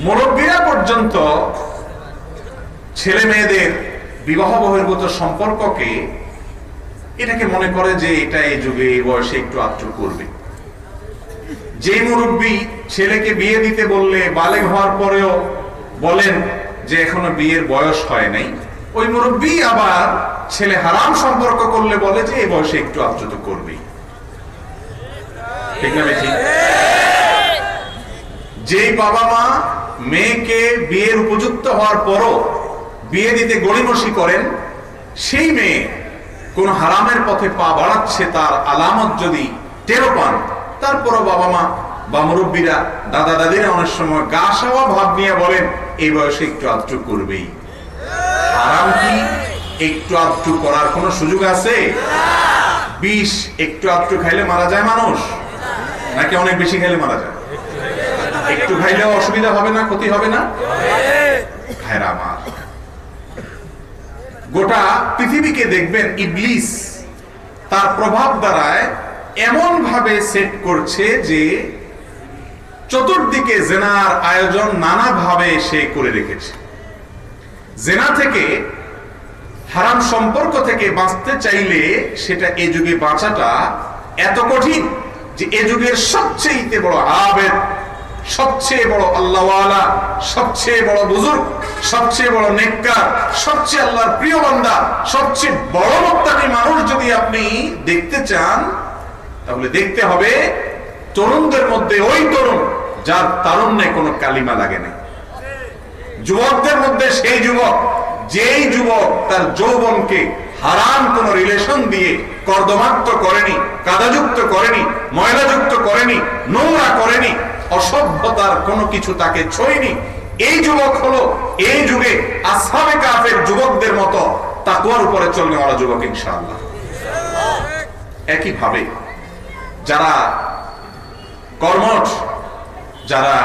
মুরব্বীরা পর্যন্ত ছেলে মেয়েদের বিবাহ বহির্ভূত সম্পর্ককে এটাকে মনে করে যে এটা এই যুগে এই বয়সে একটু আত্র করবে। যে মুরব্বী ছেলেকে বিয়ে দিতে বললে বালেগ হওয়ার পরেও বলেন যে এখনো বিয়ের বয়স হয় নাই, ওই মুরব্বী আবার ছেলে হারাম সম্পর্ক করলে বলে যে এই বয়সে একটু আত্র তো করবেই। ঠিক না ঠিক? যেই বাবা মা মেয়েকে বিয়ের উপযুক্ত হওয়ার পরও বিয়ে দিতে গড়িমসি করেন, সেই মেয়ে কোন হারামের পথে পা বাড়াচ্ছে তার আলামত যদি টেরো পান, তারপরও বাবা মা বা মুরব্বীরা দাদা দাদিরা অনেক সময় গা সাওয়া ভাব নিয়ে বলেন এই বয়সে একটু আধটু করবেই। হারাম কি একটু আধটু করার কোন সুযোগ আছে? বিষ একটু আধটু খাইলে মারা যায় মানুষ, নাকি অনেক বেশি খাইলে মারা যায়? একটু খাইলেও অসুবিধা হবে না, ক্ষতি হবে না? ভাইরা আমার, গোটা পৃথিবীকে দেখবেন ইবলিস তার প্রভাব দ্বারায় এমন ভাবে সেট করছে যে চতুর্দিকে জেনার আয়োজন নানা ভাবে সে করে রেখেছে। জেনা থেকে, হারাম সম্পর্ক থেকে বাঁচতে চাইলে সেটা এ যুগে বাঁচাটা এত কঠিন যে এ যুগের সবচেয়ে বড় আবেদ, সবচেয়ে বড় আল্লাহওয়ালা, সবচেয়ে বড় বুজুর্গ, সবচেয়ে বড় নেককার, সবচেয়ে আল্লাহর প্রিয় বান্দা, সবচেয়ে বড় মুত্তাকি মানুষ যদি আপনি দেখতে চান, তাহলে দেখতে হবে তরুণদের মধ্যে ওই তরুণ যার তারুণ্যে কোনো কালিমা লাগে না। যুবকদের মধ্যে সেই যুবক যেই যুবক তার যৌবনকে হারাম কোন রিলেশন দিয়ে কর্দমাক্ত করেনি, কাদাযুক্ত করেনি, ময়লাযুক্ত করেনি, নোংরা করেনি, অসভ্যতার কোনো কিছু তাকে ছোঁয়নি, এই যুবক হলো এই যুগে আসহাবে কাফের যুবকদের মতো তাকওয়ার উপরে চলনে ওরা যুবক ইনশাআল্লাহ। একই ভাবে যারা কর্মঠ, যারা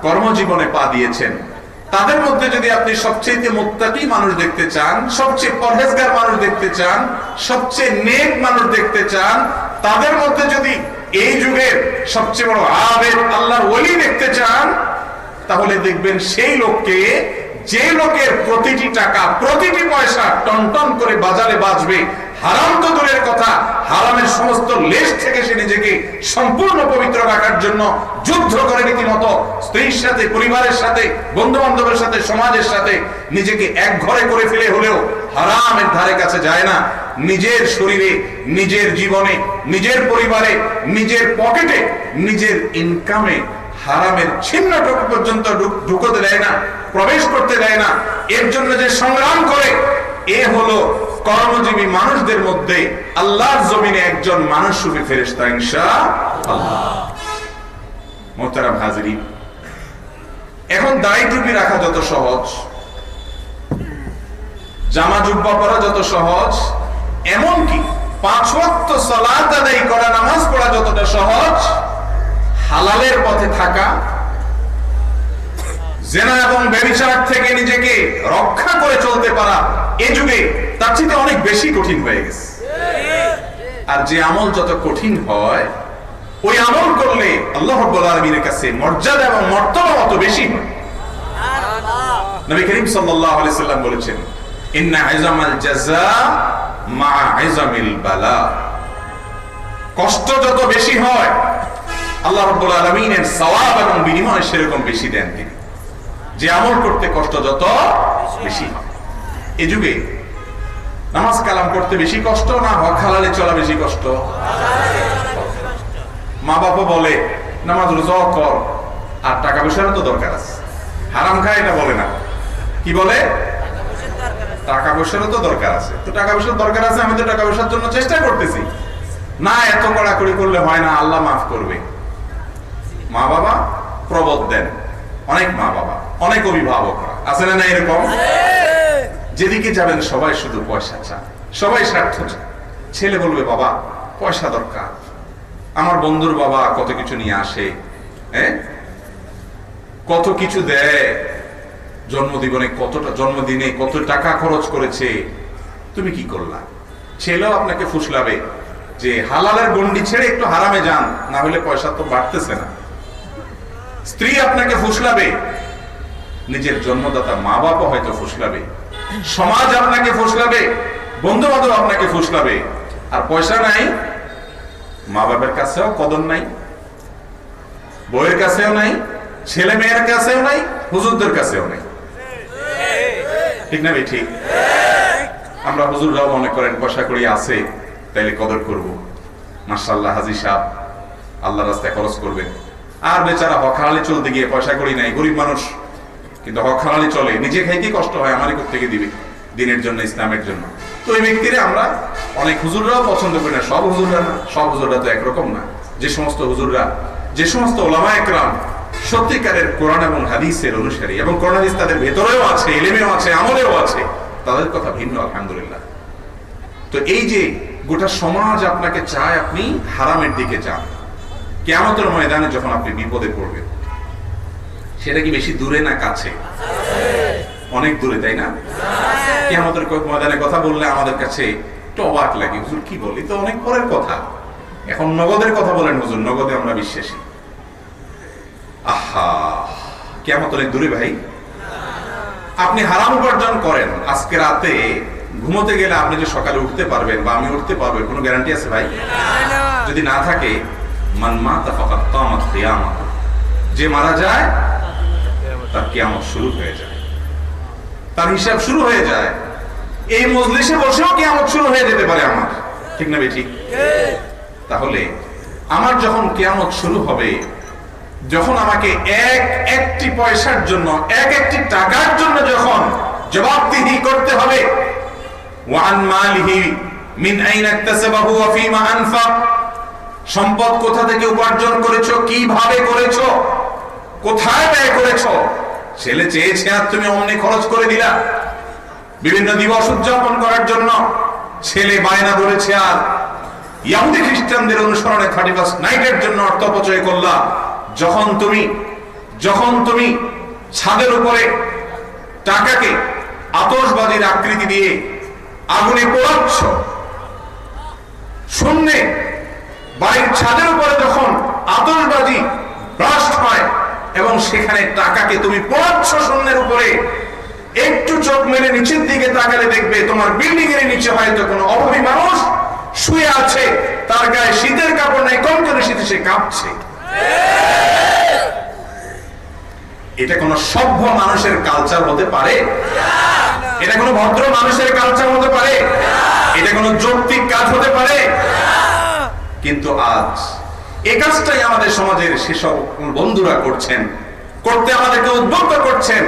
কর্মজীবনে পা দিয়েছেন, তাদের মধ্যে যদি আপনি সবচেয়ে মুত্তাকি মানুষ দেখতে চান, সবচেয়ে পরহেজগার মানুষ দেখতে চান, সবচেয়ে নেক মানুষ দেখতে চান, তাদের মধ্যে যদি এই যুগের সবচেয়ে বড় আবেদ আল্লাহর ওলি দেখতে চান, তাহলে দেখবেন সেই লোককে, যে লোকের প্রতিটি টাকা প্রতিটি পয়সা টনটন করে বাজারে বাজবে, হারাম তো দূরের কথা, হারামের সমস্ত লেশ থেকে সে নিজেকে সম্পূর্ণ পবিত্র রাখার জন্য যুদ্ধ করে রীতিমতো স্ত্রীর সাথে, পরিবারের সাথে, বন্ধু বান্ধবের সাথে, সমাজের সাথে নিজেকে এক ঘরে করে ফেলে হলেও হারামের ধারে কাছে যায় না। নিজের শরীরে, নিজের জীবনে, নিজের পরিবারে, নিজের পকেটে, নিজের ইনকামে হারামের ছিন্নটুকু পর্যন্ত ঢুকতে দেয় না, প্রবেশ করতে দেয় না। এর জন্য যে সংগ্রাম করে, এ হলো কর্মজীবী মানুষদের মধ্যে আল্লাহর জমিনে একজন মানুষ রূপে ফেরেশতা ইনশাআল্লাহ। মোহতারাম হাজিরিন, এখন দাড়ি টুপি রাখা যত সহজ, জামা জুব্বা পরা যত সহজ, এমনকি 5 ওয়াক্ত সালাত আদায় করা, নামাজ পড়া যতটা সহজ, হালালের পথে থাকা, জেনা এবং ব্যভিচার থেকে নিজেকে রক্ষা করে চলতে পারা এই যুগে তার চেয়ে অনেক বেশি কঠিন হয়ে গেছে। আর যে আমল যত কঠিন হয়, ওই আমল করলে আল্লাহ রাব্বুল আলামিনের কাছে মর্যাদা এবং মর্তবা তত বেশি হয়। নবী করিম সাল্লাল্লাহু আলাইহি সাল্লাম বলেছেন, ইন্না ইজামাল জাযা মা ইজামিল বালা। কষ্ট যত বেশি হয়, আল্লাহ রাব্বুল আলামিনের সওয়াব এবং বিনিময় সেরকম বেশি দেন তিনি। যে আমল করতে কষ্ট যত বেশি হয়, এই যুগে নামাজ কালাম করতে বেশি কষ্ট না হক হালালে চলা বেশি কষ্ট? মা বাবা বলে নামাজ রোজা কর, আর টাকা পয়সারও তো দরকার আছে, হারাম খায় না বলে না, কি বলে? টাকা পয়সারও তো দরকার আছে। তো টাকা পয়সার দরকার আছে, আমি তো টাকা পয়সার জন্য চেষ্টা করতেছি না, এত কড়াকড়ি করলে হয় না, আল্লাহ মাফ করবে। মা বাবা প্রবোধ দেন, অনেক মা বাবা, অনেক অভিভাবকরা আছে না এরকম? যেদিকে যাবেন সবাই শুধু পয়সা চায়, সবাই স্বার্থ চায়। ছেলে বলবে বাবা পয়সা দরকার, আমার বন্ধুর বাবা কত কিছু নিয়ে আসে, কত কিছু দেয়, জন্মদিনে কত টাকা খরচ করেছে, তুমি কি করলা? ছেলেও আপনাকে ফুসলাবে যে হালালের গন্ডি ছেড়ে একটু হারামে যান, না হলে পয়সা তো বাড়তেছে না। স্ত্রী আপনাকে ফুসলাবে নিজের জন্মদাতা মা বাবা হয়তো ফুসলাবে, সমাজ আপনাকে ফুসলাবে, বন্ধু বান্ধব আপনাকে ফুসলাবে, আর পয়সা নাই, মা বাবার কাছেও কদর নাই, বউয়ের কাছেও নাই, ছেলে মেয়ের কাছেও নাই, হুজুরদের কাছেও নাই। ঠিক না ভাই? ঠিক। আমরা হুজুররাও মনে করেন পয়সা করি আছে তাইলে কদর করব, মাশাআল্লাহ হাজী সাহেব আল্লাহ রাস্তায় খরচ করবেন, আর বেচারা হক হালালি চলতে গিয়ে পয়সা করি নাই, গরিব মানুষ, কিন্তু হক হালালি চলে, নিজে খাইতে কষ্ট হয়, আমারই কোত্থেকে দিবে দিনের জন্য, ইসলামের জন্য। তো এই ব্যক্তিরা আমরা অনেক হুজুররাও পছন্দ করি না, সব হুজুররা না, সব হুজুররা তো একরকম না। যে সমস্ত হুজুররা, যে সমস্ত ওলামা একরাম সত্যিকারের কোরআন এবং হাদিসের অনুসারী, এবং কোরআন হাদিস তাদের ভেতরেও আছে, ইলমেও আছে, আমলেও আছে, তাদের কথা ভিন্ন, আলহামদুলিল্লাহ। তো এই যে গোটা সমাজ আপনাকে চায় আপনি হারামের দিকে যান, কিয়ামতের ময়দানে যখন আপনি বিপদে পড়বেন, সেটা কি বেশি দূরে না কাছে? অনেক দূরে, তাই না? কিয়ামতের ময়দানে কথা বললে আমাদের কাছে একটু অবাক লাগে, হুজুর কি বলি, তো অনেক পরের কথা, এখন নগদের কথা বলেন হুজুর, নগদে আমরা বিশ্বাসী। আহা, কিয়ামত অনেক দূরে ভাই। আপনি হারাম উপার্জন করেন, আজকে রাতে ঘুমোতে গেলে আপনি যে সকালে উঠতে পারবেন বা আমি উঠতে পারবো, কোনো গ্যারান্টি আছে ভাই? যদি না থাকে, মান মাতা ফাকাত কামাত কিয়ামাত, যে মারা যায় তার কিয়ামত শুরু হয়ে যায়, তার হিসাব শুরু হয়ে যায়। এই মজলিসে বসেও কিয়ামত শুরু হয়ে যেতে পারে আমার, ঠিক না বেঠিক? তাহলে আমার যখন কিয়ামত শুরু হবে, যখন আমাকে একটি পয়সার জন্য, একটি টাকার জন্য যখন জবাবদিহি করতে হবে, ওয়ান মালিহি মিন আইনা ইকতাসাবাহু ওয়া ফীমা আনফাক, সম্পদ কোথা থেকে উপার্জন করেছো, কিভাবে করেছো, কোথায় ব্যয় করেছো। ছেলে চেয়েছে আর তুমি অমনি খরচ করে দিলা, বিভিন্ন দিবস উদযাপন করার জন্য ছেলে বায়না ধরেছে আর ইহুদি খ্রিস্টানদের অনুসরণে 31 নাইটের জন্য অর্থ অপচয় করলা। যখন তুমি ছাদের উপরে টাকাকে আতশবাজির আকৃতি দিয়ে আগুনে পোড়াচ্ছ, শূন্যে বাড়ির ছাদের উপরে যখন আতশবাজি ব্লাস্ট হয় এবং সেখানে টাকাকে তুমি পোড়াচ্ছ শূন্যের উপরে, একটু চোখ মেলে নিচের দিকে তাকালে দেখবে তোমার বিল্ডিং এর নিচে হয়তো কোনো অভাবী মানুষ শুয়ে আছে, তার গায়ে শীতের কাপড় নাই, কনকনে শীতে সে কাঁপছে। এটা কোন সভ্য মানুষের কালচার হতে পারে? এটা কোন ভদ্র মানুষের কালচার হতে পারে? এটা কোন যৌক্তিক কাজ হতে পারে? কিন্তু আজ এই কাজটাই আমাদের সমাজের সেসব বন্ধুরা করছেন, করতে আমাদেরকে উদ্বুদ্ধ করছেন,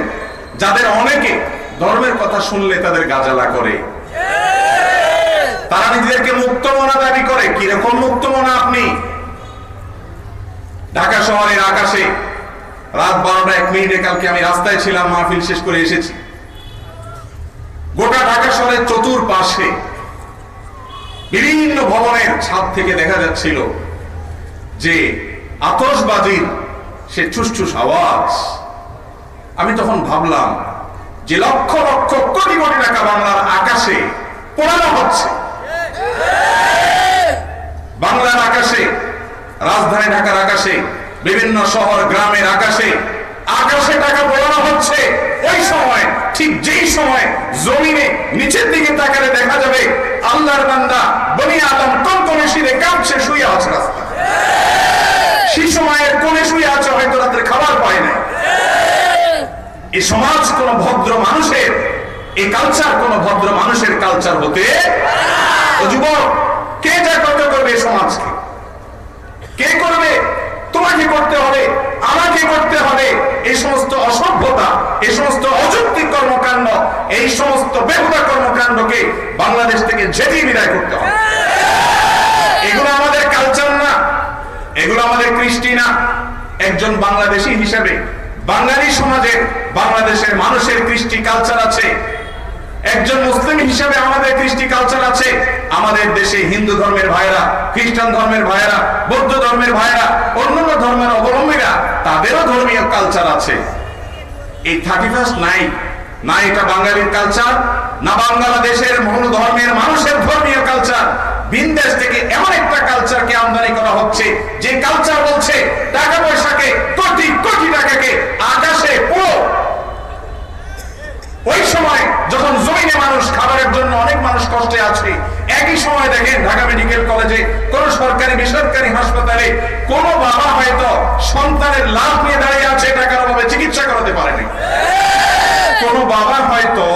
যাদের অনেকে ধর্মের কথা শুনলে তাদের গাজালা করে। তারা নিজেদেরকে মুক্তমনা দাবি করে। কিরকম মুক্তমনা? আপনি ঢাকা শহরের আকাশে রাত 12:01 কালকে আমি রাস্তায় ছিলাম, মাহফিল শেষ করে এসেছি। গোটা ঢাকা শহরের চতুর্পাশে বিভিন্ন ভবনের ছাদ থেকে দেখা যাচ্ছিল যে আতশবাজির সে ঠুসঠুস আওয়াজ। আমি তখন ভাবলাম যে লক্ষ লক্ষ কোটি কোটি টাকা বাংলার আকাশে পোড়ানো হচ্ছে, বাংলার আকাশে, রাজধানী ঢাকার আকাশে, বিভিন্ন শহর গ্রামের আকাশে টাকা পোড়ানো হচ্ছে। ওই সময়, ঠিক যেই সময় জমিনে নিচের দিকে তাকালে দেখা যাবে আল্লাহর বান্দা বনি আদম কনকনে শীতে কাঁপছে, শুয়ে আছে রাস্তা। সেই সময়ের কোণে শুয়ে আছে, হয়তো রাত্রে খাবার পায় না। এই সমাজ কোন ভদ্র মানুষের, এই কালচার কোন ভদ্র মানুষের কালচার হতে। ও যুবক, কে জাগ্রত করবে সমাজকে? কে করবে? তোমাকে করতে হবে, আমাকে করতে হবে। এই সমস্ত অসভ্যতা, এই সমস্ত অযৌক্তিক কর্মকাণ্ড, এই সমস্ত বেহুদা কর্মকাণ্ডকে বাংলাদেশ থেকে ঝেঁটিয়ে বিদায় করতে হবে। এগুলো আমাদের কালচার না, এগুলো আমাদের কৃষ্টি না। একজন বাংলাদেশী হিসেবে বাঙালি সমাজে বাংলাদেশের মানুষের কৃষ্টি কালচার আছে। একজন মুসলিম হিসেবে আমাদের কৃষ্টি কালচার আছে। আমাদের দেশে হিন্দু ধর্মের ভাইরা, খ্রিস্টান ধর্মের ভাইরা, বৌদ্ধ ধর্মের ভাইরা, অন্যান্য ধর্মের অবলম্বীরা, তাদেরও ধর্মীয় কালচার আছে। এই 31 নাইট না এটা বাঙালির কালচার, না বাংলাদেশের মূল ধর্মের মানুষের ধর্মীয় কালচার। বিদেশ থেকে এমন একটা কালচারকে আমদানি করা হচ্ছে, যে কালচার বলছে টাকা পয়সাকে, কোটি কোটি টাকাকে আকাশে পুরো বাবা হয়তো সন্তানের লাভ নিয়ে দাঁড়িয়ে আছে, টাকার অভাবে চিকিৎসা করাতে পারেনি। কোন বাবা হয়তো,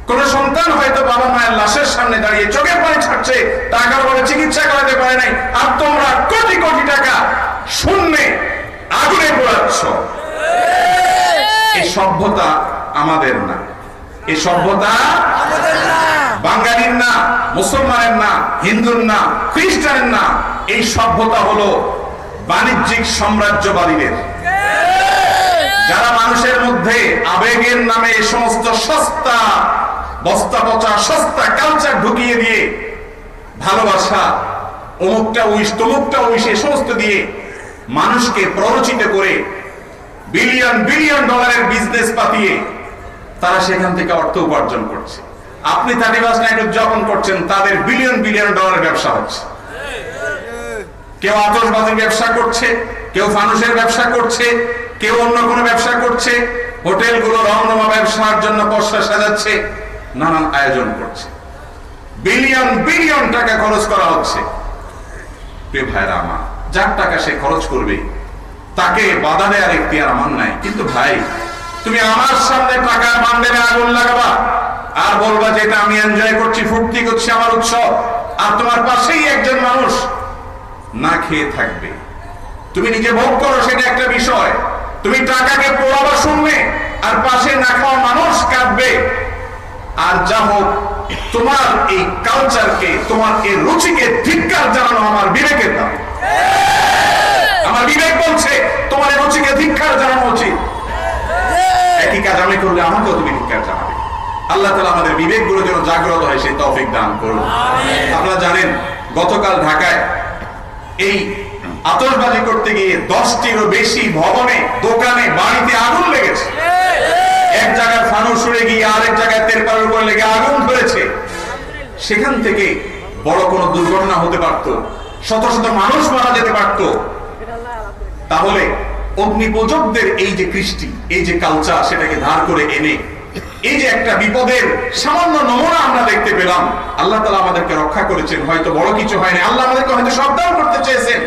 কোন সন্তান হয়তো বাবা মায়ের লাশের সামনে দাঁড়িয়ে চোখের পানি ছাড়ছে, টাকার অভাবে চিকিৎসা করাতে পারে নাই। আর তোমরা কোটি কোটি টাকা শূন্যে আগুনে পোড়াচ্ছ। এই সভ্যতা আমাদের না, এই সভ্যতা বাঙালির না, মুসলমানের না, হিন্দুর না, খ্রিস্টানের না। এই সভ্যতা হলো বাণিজ্যিক সাম্রাজ্যবাদীদের, যারা মানুষের মধ্যে আবেগের নামে এই সমস্ত সস্তা বস্তা পচা সস্তা কালচার ঢুকিয়ে দিয়ে, ভালোবাসা অমুকটা উইশ তমুকটা উইশ এই সমস্ত দিয়ে মানুষকে প্ররোচিত করে বিলিয়ন বিলিয়ন ডলারের বিজনেস পাতিয়ে তারা সেখান থেকে অর্থ উপার্জন করছে। আপনি 31 নাইট উদযাপন করছেন, তাদের বিলিয়ন বিলিয়ন ডলারের ব্যবসা হচ্ছে। কেউ আতশবাজির ব্যবসা করছে, কেউ ফানুসের ব্যবসা করছে, কেউ অন্য কোনো ব্যবসা করছে, হোটেলগুলো রমরমা ব্যবসার জন্য পয়সা সাজাচ্ছে, নানান আয়োজন করছে, বিলিয়ন বিলিয়ন টাকা খরচ করা হচ্ছে। প্রিয় ভাইরা আমার, যার টাকা সে খরচ করবে তাকে বাধা দেওয়ার এখতিয়ার আমার নাই। কিন্তু ভাই, তুমি আমার সামনে টাকার বান্ডেলে আগুন লাগাবা আর বলবা যে এটা আমি এনজয় করছি, ফুর্তি করছি, আমার উৎসব, আর তোমার পাশেই একজন মানুষ না খেয়ে থাকবে। তুমি নিজে ভোগ করো, সেটা একটা বিষয়। তুমি টাকাকে পোড়াবা শুনবে আর পাশে না খাওয়া মানুষ কাঁদবে। আর যা হোক, তোমার এই কালচারকে, তোমার এই রুচিকে ধিক্কার জানানো আমার বিবেকের দাম। আমার বিবেক বলছে তোমার এই রুচিকে ধিক্কার জানানো উচিত। একই কাজ আমি করলে আমাকেও তুমি ধিক্কার জানাবে। আল্লাহ তাআলা আমাদের বিবেকগুলো যেন জাগ্রত হয় সেই তৌফিক দান করুন। আপনারা জানেন, গতকাল ঢাকায় এই আতশবাজি করতে গিয়ে 10টিরও বেশি ভবনে, দোকানে, বাড়িতে আগুন লেগেছে। এক জায়গায় ফানুস উড়ে গিয়ে আরেক জায়গায় তেরপালের উপর লেগে আগুন ধরেছে। সেখান থেকে বড় কোনো দুর্ঘটনা হতে পারত, শত শত মানুষ মারা যেতে পারত। তাহলে অগ্নিপূজকদের এই যে কৃষ্টি, এই যে কালচার, সেটাকে ধার করে এনে এই যে একটা বিপদের সামান্য নমুনা আমরা দেখতে পেলাম, আল্লাহ তাআলা আমাদেরকে রক্ষা করেছেন। হয়তো বড় কিছু হয়নি, আল্লাহ আমাদেরকে হয়তো সাবধান করতে চেয়েছেন।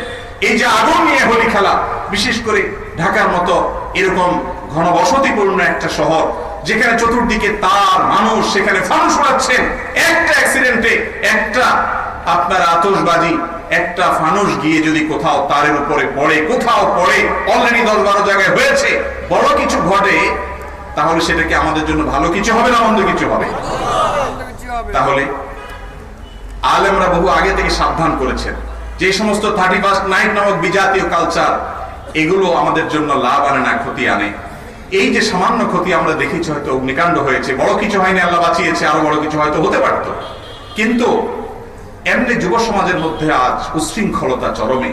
এই যে আগুন নিয়ে হোলি খেলা, বিশেষ করে ঢাকার মতো এরকম ঘনবসতিপূর্ণ একটা শহর, যেখানে চতুর্দিকে তার মানুষ, সেখানে ফানুস উড়াচ্ছেন। একটা অ্যাক্সিডেন্টে, একটা আপনার আতশবাজি, একটা ফানুস গিয়ে যদি কোথাও তারের উপরে পড়ে, কোথাও পড়ে, অলরেডি 10-12 জায়গায় হয়েছে, বড় কিছু ঘটে, তাহলে সেটা কি আমাদের জন্য ভালো কিছু হবে না মন্দ কিছু হবে? তাহলে আলেমরা বহু আগে থেকে সাবধান করেছেন যে সমস্ত 31 নাইট নামক বিজাতীয় কালচার, এগুলো আমাদের জন্য লাভ আনে না, ক্ষতি আনে। এই যে সামান্য ক্ষতি আমরা দেখেছি, হয়তো অগ্নিকাণ্ড হয়েছে, বড় কিছু হয়নি, আল্লাহ বাঁচিয়েছে, আরো বড় কিছু হয়তো হতে পারত। কিন্তু এমনি যুব সমাজের মধ্যে আজ উশৃঙ্খলতা চরমে,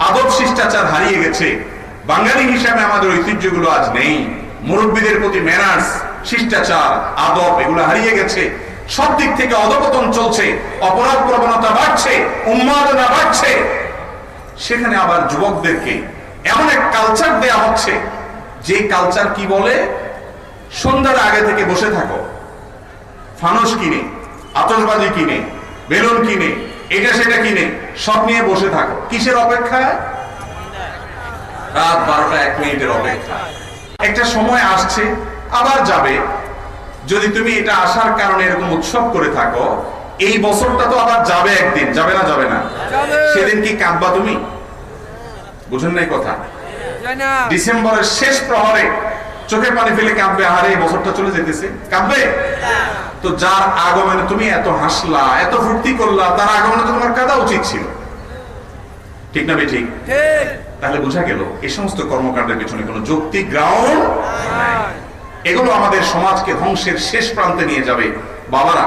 আদব শিষ্টাচার হারিয়ে গেছে। বাঙালি হিসাবে আমাদের ঐতিহ্যগুলো আজ নেই। মুরব্বীদের প্রতি ম্যানার্স, শিষ্টাচার, আদব এগুলো হারিয়ে গেছে। সব দিক থেকে অধপতন চলছে, অপরাধ প্রবণতা বাড়ছে, উন্মাদনা বাড়ছে। সেখানে আবার যুবকদেরকে এমন এক কালচার দেয়া হচ্ছে, যে কালচার কি বলে, সন্ধ্যার আগে থেকে বসে থাকো, ফানুস কিনে, আতশবাজি কিনে, বেলুন কিনে, এটা সেটা কিনে, সব নিয়ে বসে থাকো। কিসের অপেক্ষায়? রাত 12টা 1 মিনিটের অপেক্ষা। একটা সময় আসছে, আবার যাবে। যদি তুমি এটা আসার কারণে এরকম উৎসব করে থাকো, এই বছরটা তো আবার যাবে একদিন, যাবে না? যাবে না? সেদিন কি কাঁদবা তুমি? বুঝেন নাই কথা? ডিসেম্বরের শেষ প্রহরে চোখে পানি ফেলে কাঁদবে, আরে এই বছরটা চলে যেতেছে, কাঁদবে? তো যার আগমনে তুমি এত হাসলা, এত ফুর্তি করলা, তার আগমনে তো তোমার কাঁদা উচিত ছিল, ঠিক না? ঠিক। তাহলে বোঝা গেল এই সমস্ত কর্মকাণ্ডের পিছনে কোনো যৌক্তিক গ্রাউন্ড নাই। এগুলো আমাদের সমাজকে ধ্বংসের শেষ প্রান্তে নিয়ে যাবে। বাবারা,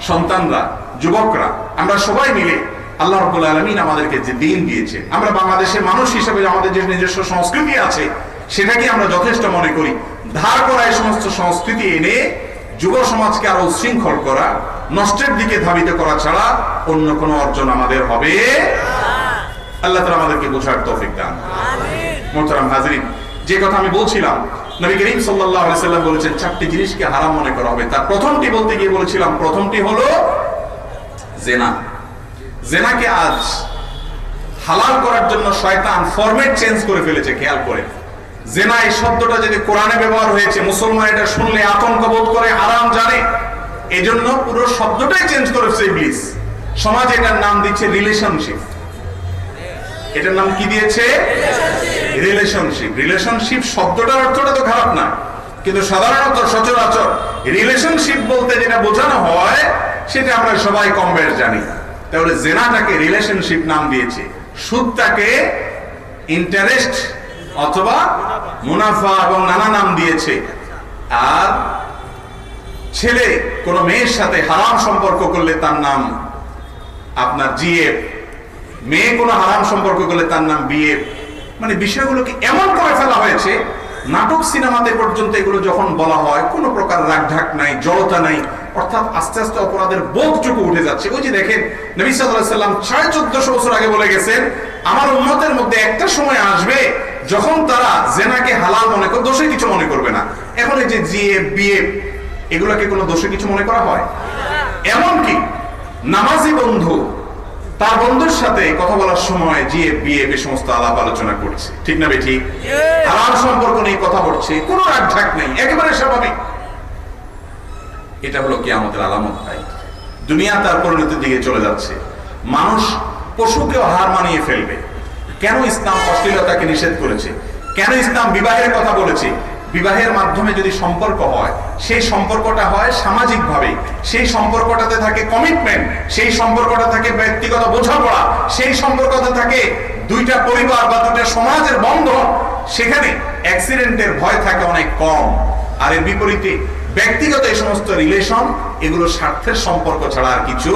সন্তানরা, যুবকরা, আমরা সবাই মিলে আল্লাহ রাব্বুল আলামিন আমাদেরকে যে দিন দিয়েছে, আমরা বাংলাদেশের মানুষ হিসেবে আমাদের যে নিজস্ব সংস্কৃতি আছে, সেটাকে আমরা যথেষ্ট মনে করি। ধার করা এই সমস্ত সংস্কৃতি এনে যুব সমাজকে আরো উচ্ছৃঙ্খল করা, নষ্টের দিকে ধাবিত করা ছাড়া অন্য কোনো অর্জন আমাদের হবে আল্লাহ তাআলা আমাদেরকে বোঝার তৌফিক দান। মোহতারাম হাজরিন, যে কথা আমি বলছিলাম, নবী করিম সাল্লাল্লাহু আলাইহি সাল্লাম বলেছেন 4টি জিনিসকে হারাম মনে করা হবে। তার প্রথমটি বলতে গিয়ে বলেছিলাম, প্রথমটি হলো জেনা। জেনাকে আজ হালাল করার জন্য শয়তান ফরম্যাট চেঞ্জ করে ফেলেছে। খেয়াল করে, জেনা এই শব্দটা যদি কোরআনে ব্যবহার হয়েছে, মুসলমান এটা শুনলে আতঙ্ক বোধ করে, হারাম জানে, এজন্য পুরো শব্দটাই চেঞ্জ করেছে ইবলিস। সমাজ এটার নাম দিচ্ছে রিলেশনশিপ। এটার নাম কি দিয়েছে? রিলেশনশিপ। রিলেশনশিপ শব্দটার অর্থটা তো খারাপ না, কিন্তু সাধারণত সচরাচর রিলেশনশিপ বলতে যেটা বোঝানো হয় সেটা আমরা সবাই কম বেশ জানি। তাহলে জেনাটাকে রিলেশনশিপ নাম দিয়েছে, সুদটাকে ইন্টারেস্ট অথবা মুনাফা এবং নানা নাম দিয়েছে। আর ছেলে কোন মেয়ের সাথে হারাম সম্পর্ক করলে তার নাম আপনার জিএফ, মেয়ে কোন হারাম সম্পর্ক করলে তার নাম বিএফ। মানে বিষয়গুলোকে এমন করে ফেলা হয়েছে, নাটক সিনেমাতে পর্যন্ত এগুলো যখন বলা হয় কোনো প্রকার রাগঢাক নাই, জড়তা নাই, অর্থাৎ আস্তে আস্তে অপরাধের বোধটুকু উঠে যাচ্ছে। ওই যে দেখেন, নবী সাল্লাল্লাহু আলাইহি সাল্লাম 1450 বছর আগে বলে গেছেন, আমার উম্মতের মধ্যে একটা সময় আসবে যখন তারা জেনাকে হালাল মনে করে দোষে কিছু মনে করবে না। এখন এই যে জিএফ বিএফ এগুলোকে কোনো দোষে কিছু মনে করা হয়? এমনকি নামাজি বন্ধু তার বন্ধুর সাথে কথা বলার সময় জিএফ বিএফ এই সমস্ত আলাপ আলোচনা করছে, ঠিক না বেঠিক? হালাল সম্পর্ক নিয়ে কথা বলছে, কোনো রাগঢাক নেই, একেবারে স্বাভাবিক। এটা হলো কিয়ামতের আলামত ভাই। দুনিয়া তার পরিণতির দিকে চলে যাচ্ছে, মানুষ পশুকেও হার মানিয়ে ফেলবে। কেন ইসলাম অশ্লীলতাকে নিষেধ করেছে? কেন ইসলাম বিবাহের কথা বলেছে? বিবাহের মাধ্যমে যদি সম্পর্ক হয়, সেই সম্পর্কটা হয় সামাজিক ভাবে, সেই সম্পর্কটাতে থাকে কমিটমেন্ট, সেই সম্পর্কটা থাকে ব্যক্তিগত বোঝাপড়া, সেই সম্পর্কতে থাকে দুইটা পরিবার বা দুইটা সমাজের বন্ধন। সেখানে অ্যাক্সিডেন্টের ভয় থাকে অনেক কম। আর এর বিপরীতে ব্যক্তিগত এই সমস্ত রিলেশন, এগুলো স্বার্থের সম্পর্ক ছাড়া আর কিছু।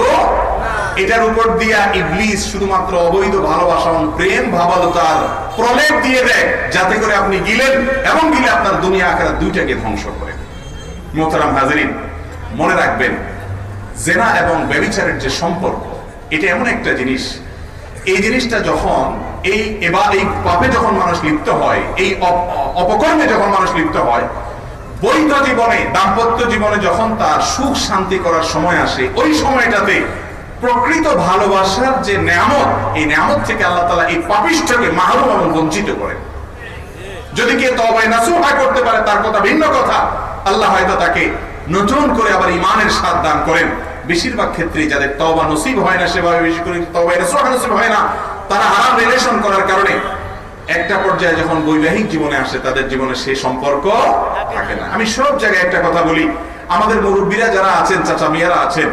এটার উপর দিয়া ইবলিস শুধুমাত্র অবৈধ ভালোবাসা, প্রেম, ভাবালতার প্রলেপ দিয়ে দেয়, যাতে করে আপনি গিলেন এবং গিলে আপনার দুনিয়া আখিরাত দুইটাকে ধ্বংস করেন। মোহতারাম হাজিরিন, মনে রাখবেন, জেনা এবং ব্যভিচারের যে সম্পর্ক, এটা এমন একটা জিনিস, এই জিনিসটা যখন এই পাপে যখন মানুষ লিপ্ত হয়, এই অপকর্মে যখন মানুষ লিপ্ত হয়, বৈধ জীবনে, দাম্পত্য জীবনে যখন তার সুখ শান্তি করার সময় আসে, ওই সময়টাতে প্রকৃত ভালোবাসার যে নেয়ামত, এই নেয়ামত থেকে আল্লাহ তাআলা এই পাপিষ্ঠকে মাহরুম এবং বঞ্চিত করেন। যদি কেউ তওবা নাসুহা করতে পারে তার কথা ভিন্ন কথা, আল্লাহ হয়তো তাকে নতুন করে আবার ঈমানের স্বাদ দান করেন। বেশিরভাগ ক্ষেত্রে যাদের তওবা নসিব হয় না, সেভাবে বেশি করে তওবা নাসুহা নসিব হয় না, তারা হারাম রিলেশন করার কারণে একটা পর্যায়ে যখন বৈবাহিক জীবনে আসে, তাদের জীবনে সেই সম্পর্ক থাকে না। আমি সব জায়গায় একটা কথা বলি, আমাদের মুরব্বীরা যারা আছেন, চাচা মিয়ারা আছেন,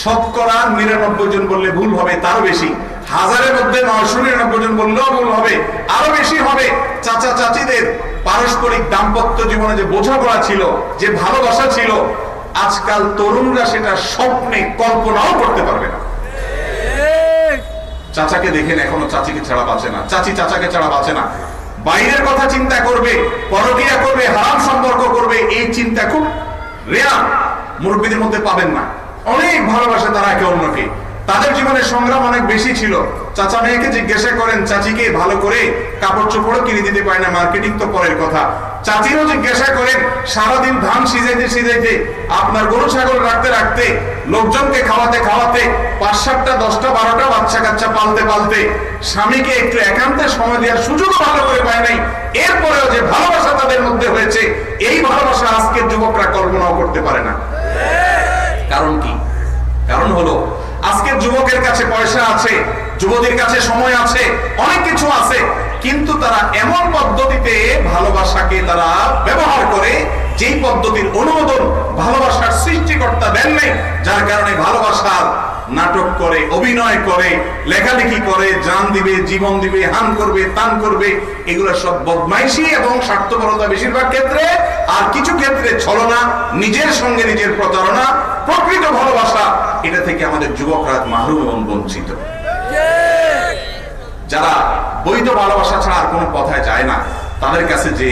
শতকরা 99 জন বললে ভুল হবে, তারও বেশি। হাজারের মধ্যে 999 জন বললেও ভুল হবে, আরো বেশি হবে। চাচা চাচিদের পারস্পরিক দাম্পত্য জীবনে যে বোঝাপড়া ছিল, যে ভালোবাসা ছিল, আজকাল তরুণরা সেটা স্বপ্নে কল্পনাও করতে পারবে না। চাচাকে দেখেন, এখনো চাচিকে ছাড়া বাঁচে না, চাচি চাচাকে ছাড়া বাঁচে না। বাইরের কথা চিন্তা করবে, পরকীয়া করবে, হারাম সম্পর্ক করবে, এই চিন্তা খুব রেয়ার, মুরব্বীদের মধ্যে পাবেন না। অনেক ভালোবাসে তারা একে অন্যকে, তাদের জীবনে সংগ্রাম অনেক বেশি ছিল। চাচা মেয়েকে জিজ্ঞাসা করেন, চাচিকে ভালো করে কাপড় চোপড়ও কিনে দিতে পারে না, মার্কেটিং তো পরের কথা। চাচিরও জিজ্ঞাসা করেন, সারাদিন ধান সিজাইতে সিজাইতে, আপনার গরু ছাগল রাখতে রাখতে, লোকজনকে খাওয়াতে খাওয়াতে, 5-7টা 10টা 12টা বাচ্চা কাচ্চা পালতে পালতে, স্বামীকে একটু একান্তে সময় দেওয়ার সুযোগ ভালো করে পায় নাই। এরপরেও যে ভালোবাসা তাদের মধ্যে হয়েছে, এই ভালোবাসা আজকের যুবকরা কল্পনাও করতে পারে না। কারণ কি? কারণ হলো, আজকের যুবকের কাছে পয়সা আছে, যুবতীর কাছে সময় আছে, অনেক কিছু আছে, কিন্তু তারা এমন পদ্ধতিতে ভালোবাসাকে তারা ব্যবহার করে, যেই পদ্ধতির অনুমোদন ভালোবাসার সৃষ্টিকর্তা দেন নাই, যার কারণে ভালোবাসার নাটক করে, অভিনয় করে, লেখালেখি করে, জান দিবে, জীবন দিবে, হান করবে, তান করবে, এগুলো সব বদমাইশি এবং স্বার্থপরতা বেশিরভাগ ক্ষেত্রে। আর কিছু ক্ষেত্রে ছলনা, নিজের সঙ্গে নিজের প্রতারণা। প্রকৃত ভালোবাসা, এটা থেকে আমাদের যুবকরা মাহরুম এবং বঞ্চিত। যারা বৈধ ভালোবাসা ছাড়া আর কোনো কথায় যায় না, তাদের কাছে যে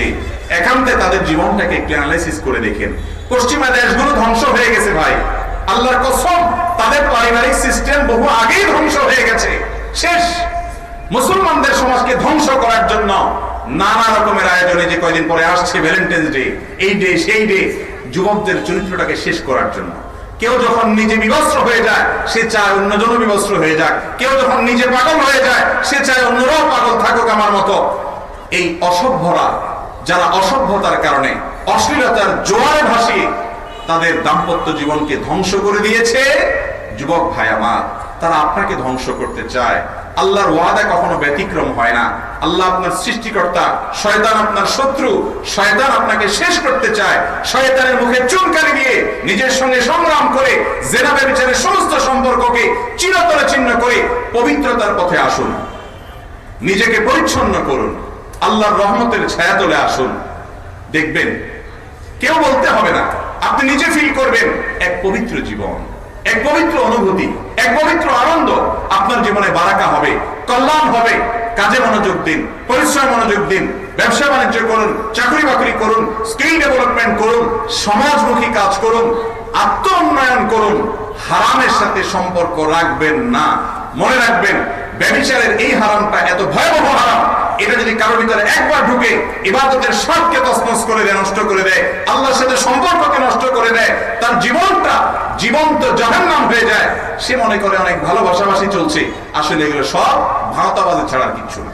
একান্তে তাদের জীবনটাকে একটু অ্যানালাইসিস করে দেখেন। পশ্চিমা দেশগুলো ধ্বংস হয়ে গেছে ভাই, আল্লাহর কসম, তাদের পারিবারিক সিস্টেম বহু আগেই ধ্বংস হয়ে গেছে, শেষ। মুসলমানদের সমাজকে ধ্বংস করার জন্য নানা রকমের আয়োজনে, যে কয়দিন পরে আসছে ভ্যালেন্টাইন্স ডে, এই ডে সেই ডে, যুবকদের চরিত্রটাকে শেষ করার জন্য। কেউ যখন নিজে বিবস্ত্র হয়ে যায় সে চায় অন্যজনও বিবস্ত্র হয়ে যাক, কেউ যখন নিজে পাগল হয়ে যায় সে চায় অন্যরাও পাগল থাকুক আমার মতো। এই অসভ্যরা, যারা অসভ্যতার কারণে অশ্লীলতার জোয়ারে ভাসিয়ে তাদের দাম্পত্য জীবনকে ধ্বংস করে দিয়েছে, যুবক ভাই আমার, তারা আপনাকে ধ্বংস করতে চায়। আল্লাহর ওয়াদা কখনো ব্যতিক্রম হয় না। আল্লাহ আপনার সৃষ্টিকর্তা, শয়তান আপনার শত্রু। শয়তান আপনাকে শেষ করতে চায়। শয়তানের মুখে চুনকালি দিয়ে নিজের সঙ্গে সংগ্রাম করে জেনা ব্যভিচারের সমস্ত সম্পর্ককে চিরতরে ছিন্ন করে পবিত্রতার পথে আসুন, নিজেকে পরিচ্ছন্ন করুন, আল্লাহর রহমতের ছায়াতলে আসুন। দেখবেন কেউ বলতে হবে না, আপনি নিজে ফিল করবেন এক পবিত্র জীবন, এক পবিত্র অনুভূতি, এক পবিত্র আনন্দ। আপনার জীবনে বারাকা হবে, কল্যাণ হবে। কাজে মনোযোগ দিন, পরিশ্রম মনোযোগ দিন, ব্যবসা বাণিজ্য করুন, চাকরি বাকরি করুন, স্কিল ডেভেলপমেন্ট করুন, সমাজমুখী কাজ করুন, আত্ম উন্নয়ন করুন। হারামের সাথে সম্পর্ক রাখবেন না। মনে রাখবেন, ব্যভিচারের এই হারামটা এত ভয়াবহ হারাম, এটা যদি কারোর ভিতরে একবার ঢুকে ইবাদতের স্বাদকে তছনছ করে দেয়, নষ্ট করে দেয়, আল্লাহর সাথে সম্পর্ককে নষ্ট করে দেয়, তার জীবনটা জীবন্ত জাহান্নাম হয়ে যায়। সে মনে করে অনেক ভালোবাসাবাসি চলছে, আসলে এগুলো সব ভাওতাবাজি ছাড়া কিচ্ছু না।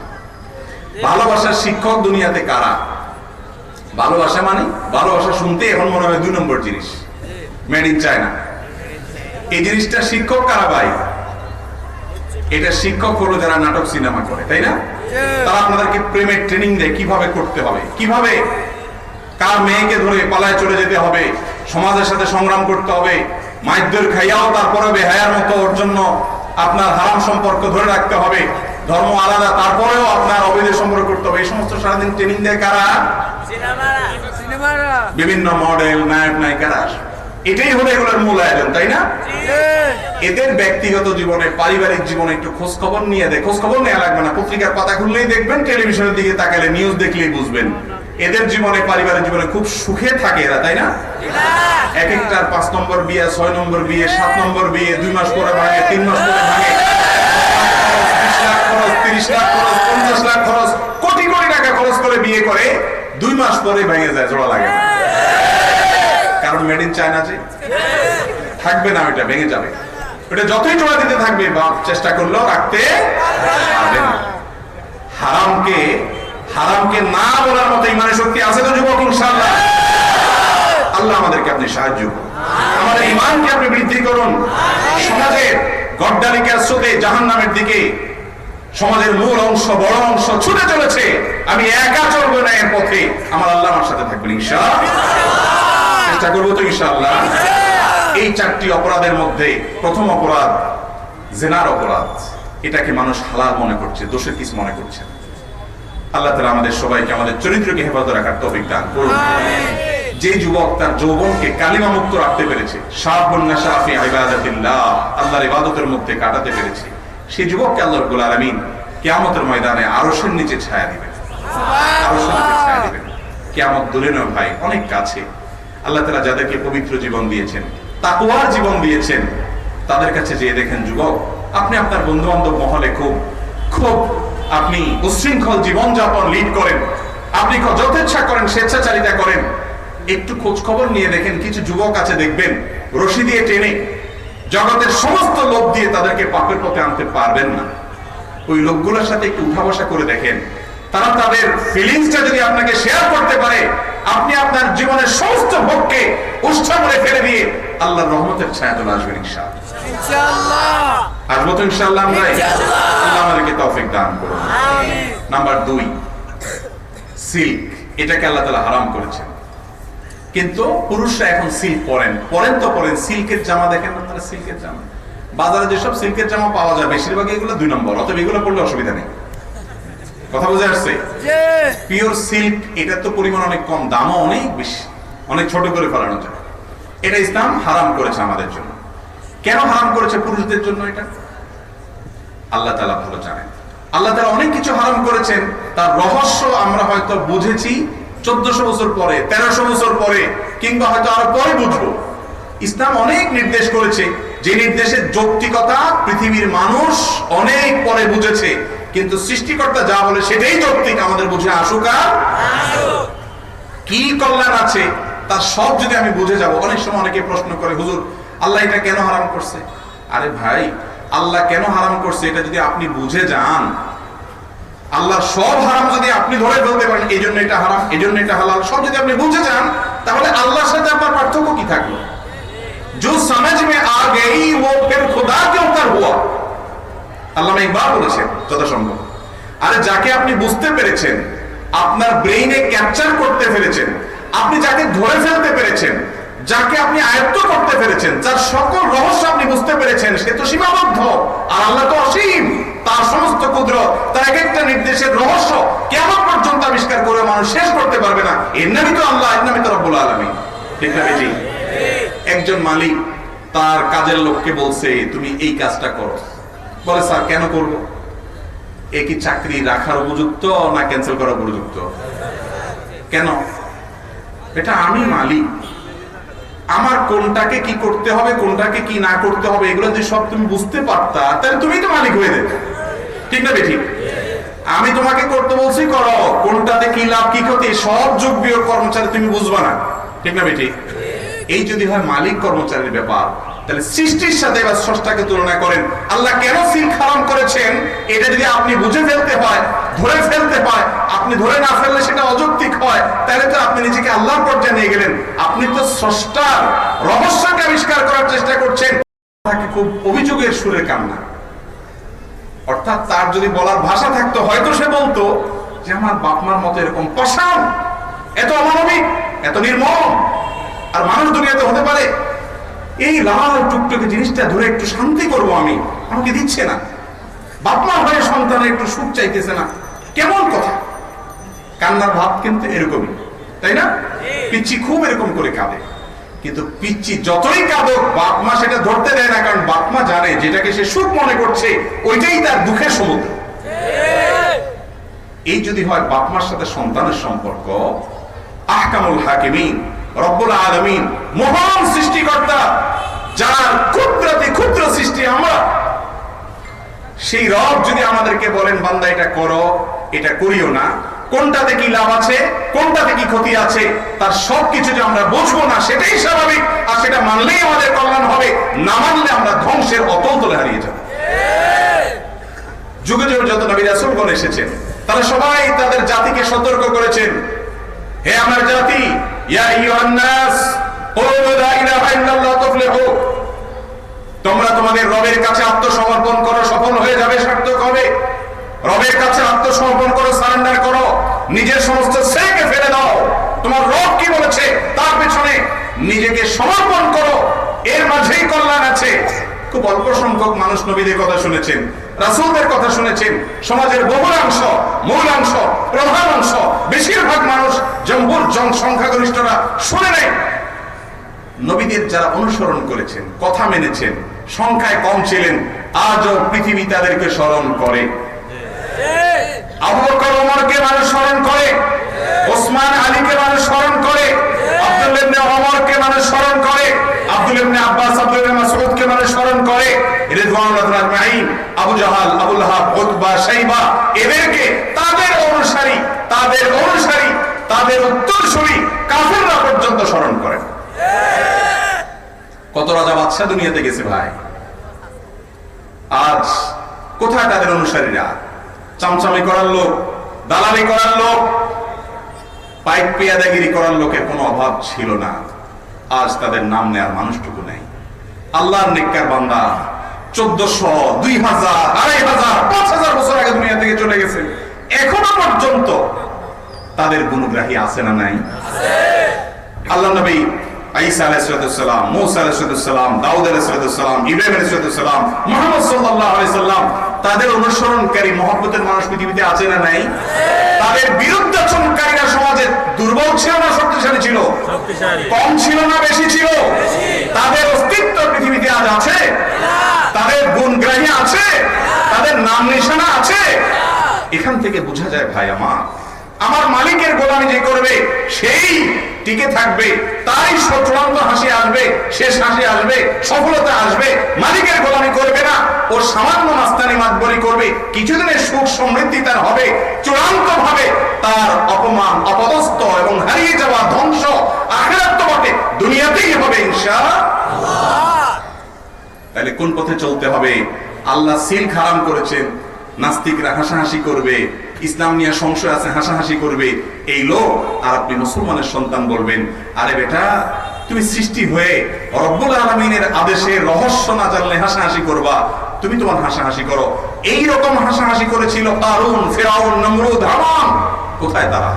ভালোবাসার শিক্ষক দুনিয়াতে কারা? ভালোবাসা মানে, ভালোবাসা শুনতে এখন মনে হয় 2 নম্বর জিনিস, মেড ইন চায়না। এই জিনিসটা শিক্ষক কারা ভাই? এটা শিক্ষক হলো যারা নাটক সিনেমা করে, তাই না? তারা আপনাদেরকে প্রেমের ট্রেনিং দেয়, কিভাবে করতে হবে, কিভাবে কার মেয়েকে ধরে পালায় চলে যেতে হবে, সমাজের সাথে সংগ্রাম করতে হবে, মাইদ্যের খাইয়াও তারপরে বেহায়ার মতো ওর জন্য আপনার হারাম সম্পর্ক ধরে রাখতে হবে, ধর্ম আলাদা তারপরেও আপনার অবৈধ সম্পর্ক করতে হবে। এই সমস্ত সারাদিন ট্রেনিং দেয় কারা? বিভিন্ন মডেল, নায়ক নায়িকারা। এটাই হলো এগুলোর মূল আয়োজন, তাই না? এদের ব্যক্তিগত জীবনে, পারিবারিক জীবনে একটু খোঁজ খবর নিয়ে দেয়। খোঁজ খবর নেওয়া লাগবে না, পত্রিকার পাতা খুললেই দেখবেন, টেলিভিশনের দিকে তাকালে, নিউজ দেখলেই বুঝবেন এদের জীবনে, পারিবারিক জীবনে খুব সুখে থাকে এরা, তাই না? এক একটার 5 নম্বর বিয়ে, 6 নম্বর বিয়ে, 7 নম্বর বিয়ে, 2 মাস পরে ভাঙে, 3 মাস পরে ভাঙে, 20 লাখ খরচ, 30 লাখ খরচ, 50 লাখ খরচ, কোটি কোটি টাকা খরচ করে বিয়ে করে 2 মাস পরে ভেঙে যায়, জোড়া লাগে না। কারণ মেড ইন চায়না যে থাকবে না, ওইটা ভেঙে যাবে। ওটা যতই জোড়া দিতে থাকবে বা চেষ্টা করলেও রাখতে পারবে না। হারামকে না বলার মতো ইমানের শক্তি আছে তো যুবক? ইনশাআল্লাহ। আল্লাহ আমাদেরকে আপনি সাহায্য করুন, আমাদের ইমানকে আপনি বৃদ্ধি করুন। সমাজের গড্ডালিকার স্রোতে জাহান্নামের দিকে সমাজের মূল অংশ, বড় অংশ ছুটে চলেছে। আমি একা চলবো না এর পথে, আমার আল্লাহ আমার সাথে থাকবেন ইনশাআল্লাহ। চেষ্টা করবো তো ইনশাআল্লাহ। এই 4টি অপরাধের মধ্যে প্রথম অপরাধ জিনার অপরাধ। এটাকে মানুষ হালাল মনে করছে, দোষের কিছু মনে করছে। আল্লাহ তাআলা আমাদের সবাইকে আমাদের চরিত্রকে হেফাজত রাখার তৌফিক দান করুন। যে যুবক তার যৌবনকে কালিমা মুক্ত রাখতে পেরেছে, শাবুন নাশা ফি ইবাদাতিল্লাহ, আল্লাহর ইবাদতের মধ্যে কাটাতে পেরেছে, সেই যুবককে আল্লাহ রাব্বুল আলামিন কিয়ামতের ময়দানে আরশের নিচে ছায়া দিবেন। আরশের নিচে ছায়া দিবেন। কিয়ামত দূরে নয় ভাই, অনেক কাছে। আল্লাহ তাআলা যাদেরকে পবিত্র জীবন দিয়েছেন, তাকওয়ার জীবন দিয়েছেন, তাদের কাছে যেয়ে দেখেন যুবক, আপনি আপনার বন্ধু বান্ধব মহলে খুব আপনি উশৃঙ্খল জীবনযাপন লিড করেন, আপনি যথেচ্ছা করেন, স্বেচ্ছাচারিতা করেন। একটু খোঁজ খবর নিয়ে দেখেন, কিছু যুবক আছে দেখবেন রশি দিয়ে টেনে জগতের সমস্ত লোভ দিয়ে তাদেরকে পাপের পথে আনতে পারবেন না। ওই লোকগুলোর সাথে একটু উঠা বসা করে দেখেন, তারা তাদের ফিলিংসটা যদি আপনাকে শেয়ার করতে পারে, আপনি আপনার জীবনের সমস্ত ভোগকে উৎসবরে ফেলে দিয়ে আল্লাহর রহমতের ছায়াতলে আসবেন ইনশাআল্লাহ। আসবো তো ইনশাআল্লাহ আমরা? আল্লাহ আমাদেরকে তৌফিক দান করুন। Number 2, silk. এটাকে আল্লাহ তাআলা হারাম করেছেন, কিন্তু পুরুষরা এখন সিল্ক পরেন তো পরেন। সিল্কের জামা দেখেন আপনারা, সিল্কের জামা বাজারে যেসব সিল্কের জামা পাওয়া যায় বেশিরভাগ এগুলো 2 নম্বর, অতএব এগুলো পড়লে অসুবিধা নেই। কথা বুঝে আসছে? পিওর সিল্ক, এটা তো পরিমাণ অনেক কম, দামও অনেক বেশি, অনেক ছোট করে ফেলানো যায়। এটা ইসলাম হারাম করেছে আমাদের জন্য। কেন হারাম করেছে পুরুষদের জন্য? এটা আল্লাহ তাআলা ভালো জানেন। আল্লাহ তাআলা অনেক কিছু হারাম করেছেন, তার রহস্য আমরা হয়তো বুঝেছি 1400 বছর পরে, 1300 বছর পরে, কিংবা হয়তো আরো পরে বুঝবো। ইসলাম অনেক নির্দেশ করেছে, যে নির্দেশের যৌক্তিকতা পৃথিবীর মানুষ অনেক পরে বুঝেছে, কিন্তু সৃষ্টিকর্তা যা বলে সেটাই যৌক্তিক, আমাদের বুঝে আসুক আর কি কল্যাণ আছে তার সব যদি আমি বুঝে যাব। অনেক সময় অনেকে প্রশ্ন করে, হুজুর আল্লাহ এটা কেন হারাম করছে? আরে ভাই, আল্লাহ কেন হারাম করছে এটা যদি আপনি বুঝে যান, আল্লাহ সব হারাম যদি আপনি ধরে ফেলতে পারেন, এই জন্য এটা হারাম, এই জন্য এটা হালাল, সব যদি আপনি বুঝে যান, তাহলে আল্লাহর সাথে আপনার পার্থক্য কি থাকলো? जो समझ में आ गई वो फिर खुदा के ऊपर हुआ। আল্লামা ইকবাল বলেছেন যথাসম্ভব, আরে যাকে আপনি বুঝতে পেরেছেন, আপনার ব্রেইনে ক্যাপচার করতে পেরেছেন, আপনি যাকে ধরে ফেলতে পেরেছেন, যাকে আপনি আয়ত্ত করতে পেরেছেন, যার সকল রহস্য আপনি বুঝতে পেরেছেন, সে তো সীমাবদ্ধ, আর আল্লাহ তো অসীম। তার সমস্ত কুদরত, তার এক একটা নির্দেশের রহস্য কিয়ামত পর্যন্ত আবিষ্কার করে মানুষ শেষ করতে পারবে না। এর নামই তো আল্লাহ, এর নামই তো রব্বুল আলামিন। ঠিক না বেটি? একজন মালিক তার কাজের লোককে বলছে তুমি এই কাজটা করো। বলে স্যার কেন করব? এ কি চাকরি রাখার উপযুক্ত না ক্যান্সেল করার উপযুক্ত? কেন? এটা আমি মালিক, আমার কোনটাকে কি করতে হবে, কোনটাকে কি না করতে হবে, এগুলো যদি সব তুমি বুঝতে পারতা, তাহলে তুমি তো মালিক হয়ে যেতে। ঠিক না বেঠিক? আমি তোমাকে করতে বলছি করো, কোনটাতে কি লাভ কি ক্ষতি সব যোগ বিয়োগ কর্মচারী তুমি বুঝবা না। ঠিক না বেঠিক? এই যদি হয় মালিক কর্মচারীর ব্যাপার, তাহলে সৃষ্টির সাথে এবার স্রষ্টাকে তুলনা করেন। আল্লাহ কেন সিল্ক হারাম করেছেন, এটা যদি আপনি বুঝে ফেলতে হয়, ধরে ফেলতে হয়, আপনি ধরে না ফেললে সেটা অযৌক্তিক হয়, তাহলে তো আপনি নিজেকে আল্লাহর পর্যায়ে নিয়ে গেলেন। আপনি তো স্রষ্টার রহস্যকে আবিষ্কার করার চেষ্টা করছেন। তাকে খুব অভিযোগের সুরে কান্না, অর্থাৎ তার যদি বলার ভাষা থাকতো হয়তো সে বলতো যে আমার বাপমার মতো এরকম পাষাণ, এত অমানবিক, এত নির্মম আর মানুষ দুনিয়াতে হতে পারে? এই লাল টুকটুকে জিনিসটা ধরে একটু শান্তি করবো আমি, আমাকে দিচ্ছে না। বাপমা হয়ে সন্তানের একটু সুখ চাইতেছে না, কেমন কথা? কান্নার ভাব কিন্তু এরকমই, তাই না? পিচ্চি খুব এরকম করে কাঁদে, কিন্তু পিচ্চি যতই কাঁদুক বাপমা সেটা ধরতে দেয় না, কারণ বাপমা জানে যেটাকে সে সুখ মনে করছে ওইটাই তার দুঃখের সমুদ্র। এই যদি হয় বাপমার সাথে সন্তানের সম্পর্ক, আহকামুল হাকিমিন রব্বুল আলামিন মহান সৃষ্টিকর্তা, যার ক্ষুদ্রাতি ক্ষুদ্র সৃষ্টি আমরা, সেই রব যদি আমাদেরকে বলেন বান্দা এটা করো, এটা করিও না, কোনটাতে কি লাভ আছে, কোনটাতে কি ক্ষতি আছে, তার সবকিছু যে আমরা বুঝবো না সেটাই স্বাভাবিক। আর সেটা মানলেই আমাদের কল্যাণ হবে, না মানলে আমরা ধ্বংসের অতল তলে হারিয়ে যাব। যুগে যুগে যত নবী রাসূলগণ এসেছেন, তারা সবাই তাদের জাতিকে সতর্ক করেছেন, হে আমার জাতি, ইয়া আইয়ুহান নাস কুলু লা ইলাহা ইল্লাল্লাহ তুফলিহু, তোমরা তোমাদের রবের কাছে আত্মসমর্পণ করো, সফল হয়ে যাবে, সার্থক হবে। রবের কাছে আত্মসমর্পণ করো, সারেন্ডার করো, নিজের সমস্ত শ্রেয়কে ফেলে দাও। তোমার রব কি বলেছে তার পেছনে নিজেকে সমর্পণ করো, এর মাঝেই কল্যাণ আছে। খুব অল্প সংখ্যক মানুষ নবীদের কথা শুনেছেন, রাসূলদের কথা শুনেছেন। সমাজের বহুলাংশ, মূলাংশ, প্রধান অংশ, বেশিরভাগ মানুষ, জম্বুর সংখ্যাগরিষ্ঠরা শুনে নেই। নবীদের যারা অনুসরণ করেছেন, কথা মেনেছেন, সংখ্যায় কম ছিলেন, আজও পৃথিবী তাদেরকে স্মরণ করে। আবু বকর ওমরকে মানুষ স্মরণ করে, ওসমান আলীকে মানুষ স্মরণ করে, আব্দুল্লাহ ইবনে ওমরকে মানুষ স্মরণ করে, আব্দুল্লাহ ইবনে আব্বাস, আব্দুল্লাহ ইবনে মাসউদকে মানুষ স্মরণ করে, রিদওয়ানুল্লাহ আজমাইন, আবু জাহাল, আবু লাহাব, উতবা, শাইবা, এদেরকে তাদের অনুসারী, তাদের উত্তরসূরি কাফেররা পর্যন্ত স্মরণ করেন। কত রাজা বাদশা দুনিয়াতে গেছে ভাই, আজ কোথায় তাদের অনুসারীরা? চামচামি করার লোক, দালালি করার লোক, পাইক পেয়াদাগিরি করার লোকের কোনো অভাব ছিল না। আজ তাদের নাম নেয়ার মানুষটুকু নেই। আল্লাহর নেককার বান্দা 1400, 2000, 2500, 5000 বছর আগে দুনিয়া থেকে চলে গেছে, এখনো পর্যন্ত তাদের গুণগ্রাহী আছে না নাই? আল্লাহ নবী ঈসা আলাইহিস সালাম, মূসা আলাইহিস সালাম, দাউদ আলাইহিস সালাম, ইব্রাহিম আলাইহিস সালাম, মুহাম্মদ সাল্লাল্লাহু আলাইহি সাল্লাম, তাদের অনুসরণকারী মহব্বতের মানুষ পৃথিবীতে আছে না নাই? তাদের বিরুদ্ধাচরণকারীরা সমাজে দুর্বল ছিল না শক্তিশালী ছিল? কম ছিল না বেশি ছিল? তাদের অস্তিত্ব পৃথিবীতে আজ আছে? তাদের গুণগ্রাহী আছে? তাদের নাম নিশানা আছে? এখান থেকে বোঝা যায় ভাই আমার মালিকের গোলামি যে করবে সেই টিকে থাকবে, তাই চূড়ান্ত হাসি আসবে, শেষ হাসি আসবে, সফলতা আসবে। মালিকের গোলামি করবে না, ও সামান্য মাস্তানি মাতবরি করবে, কিছুদিনের সুখ সমৃদ্ধি তার হবে, চূড়ান্ত ভাবে তার অপমান, অপদস্থ এবং হারিয়ে যাওয়া ধ্বংস আখিরাত তো বটে, দুনিয়াতেই হবে ইনশাআল্লাহ। কোন পথে চলতে হবে। আল্লাহ সিল্ক হারাম করেছেন, নাস্তিকরা হাসাহাসি করবে, ইসলাম নিয়ে সংশয় আছে হাসাহাসি করবে, এই লোক। আর আপনি মুসলমানের সন্তান বলবেন, আরে বেটা তুমি সৃষ্টি হয়ে রব্বুল আলামিনের আদেশে রহস্য না জানলে হাসাহাসি করবা, তুমি তোমার হাসাহাসি করো। এই রকম হাসাহাসি করেছিল কারুন, ফিরাউন, নমরুদ, হামান। কোথায় তারা?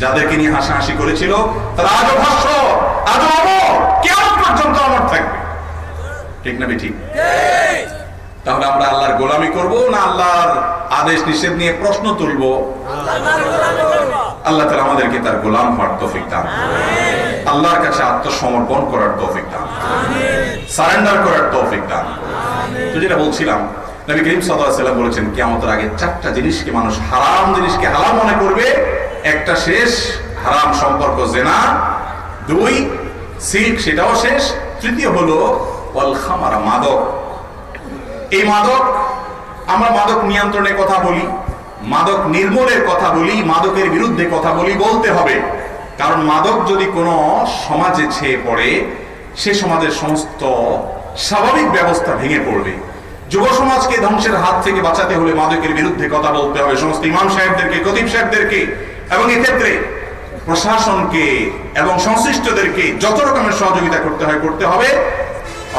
যাদেরকে নিয়ে হাসাহাসি করেছিল তারা আজও ভাষ্য, আজও অমর, কিয়ামত পর্যন্ত অমর থাকবে। ঠিক না ঠিক? তাহলে আমরা আল্লাহর গোলামি করব না আল্লাহর আদেশ নিষেধ নিয়ে প্রশ্ন তুলবো? আল্লাহ তাআলা আমাদেরকে তার গোলাম হওয়ার তৌফিক দান, আল্লাহর কাছে আত্মসমর্পণ করার তৌফিক দান, সারেন্ডার করার তৌফিক দান। তো যেটা বলছিলাম, নবী করিম সাল্লাল্লাহু আলাইহি ওয়াসাল্লাম বলেছেন কিয়ামতের আগে চারটা জিনিসকে মানুষ হারাম জিনিসকে হালাল মনে করবে। একটা শেষ, হারাম সম্পর্ক জিনা। দুই, সিল্ক, সেটাও শেষ। তৃতীয় হলো ওয়াল খামারা, মাদক। এই মাদক, আমরা মাদক নিয়ন্ত্রণের কথা বলি, মাদক নির্মূলের কথা বলি, মাদকের বিরুদ্ধে কথা বলি, বলতে হবে। কারণ মাদক যদি কোনো সমাজে ছেয়ে পড়ে, সে সমাজের সমস্ত স্বাভাবিক ব্যবস্থা ভেঙে পড়বে। যুব সমাজকে ধ্বংসের হাত থেকে বাঁচাতে হলে মাদকের বিরুদ্ধে কথা বলতে হবে সমস্ত ইমাম সাহেবদেরকে, খতিব সাহেবদেরকে, এবং এক্ষেত্রে প্রশাসনকে এবং সংশ্লিষ্টদেরকে যত রকমের সহযোগিতা করতে হবে।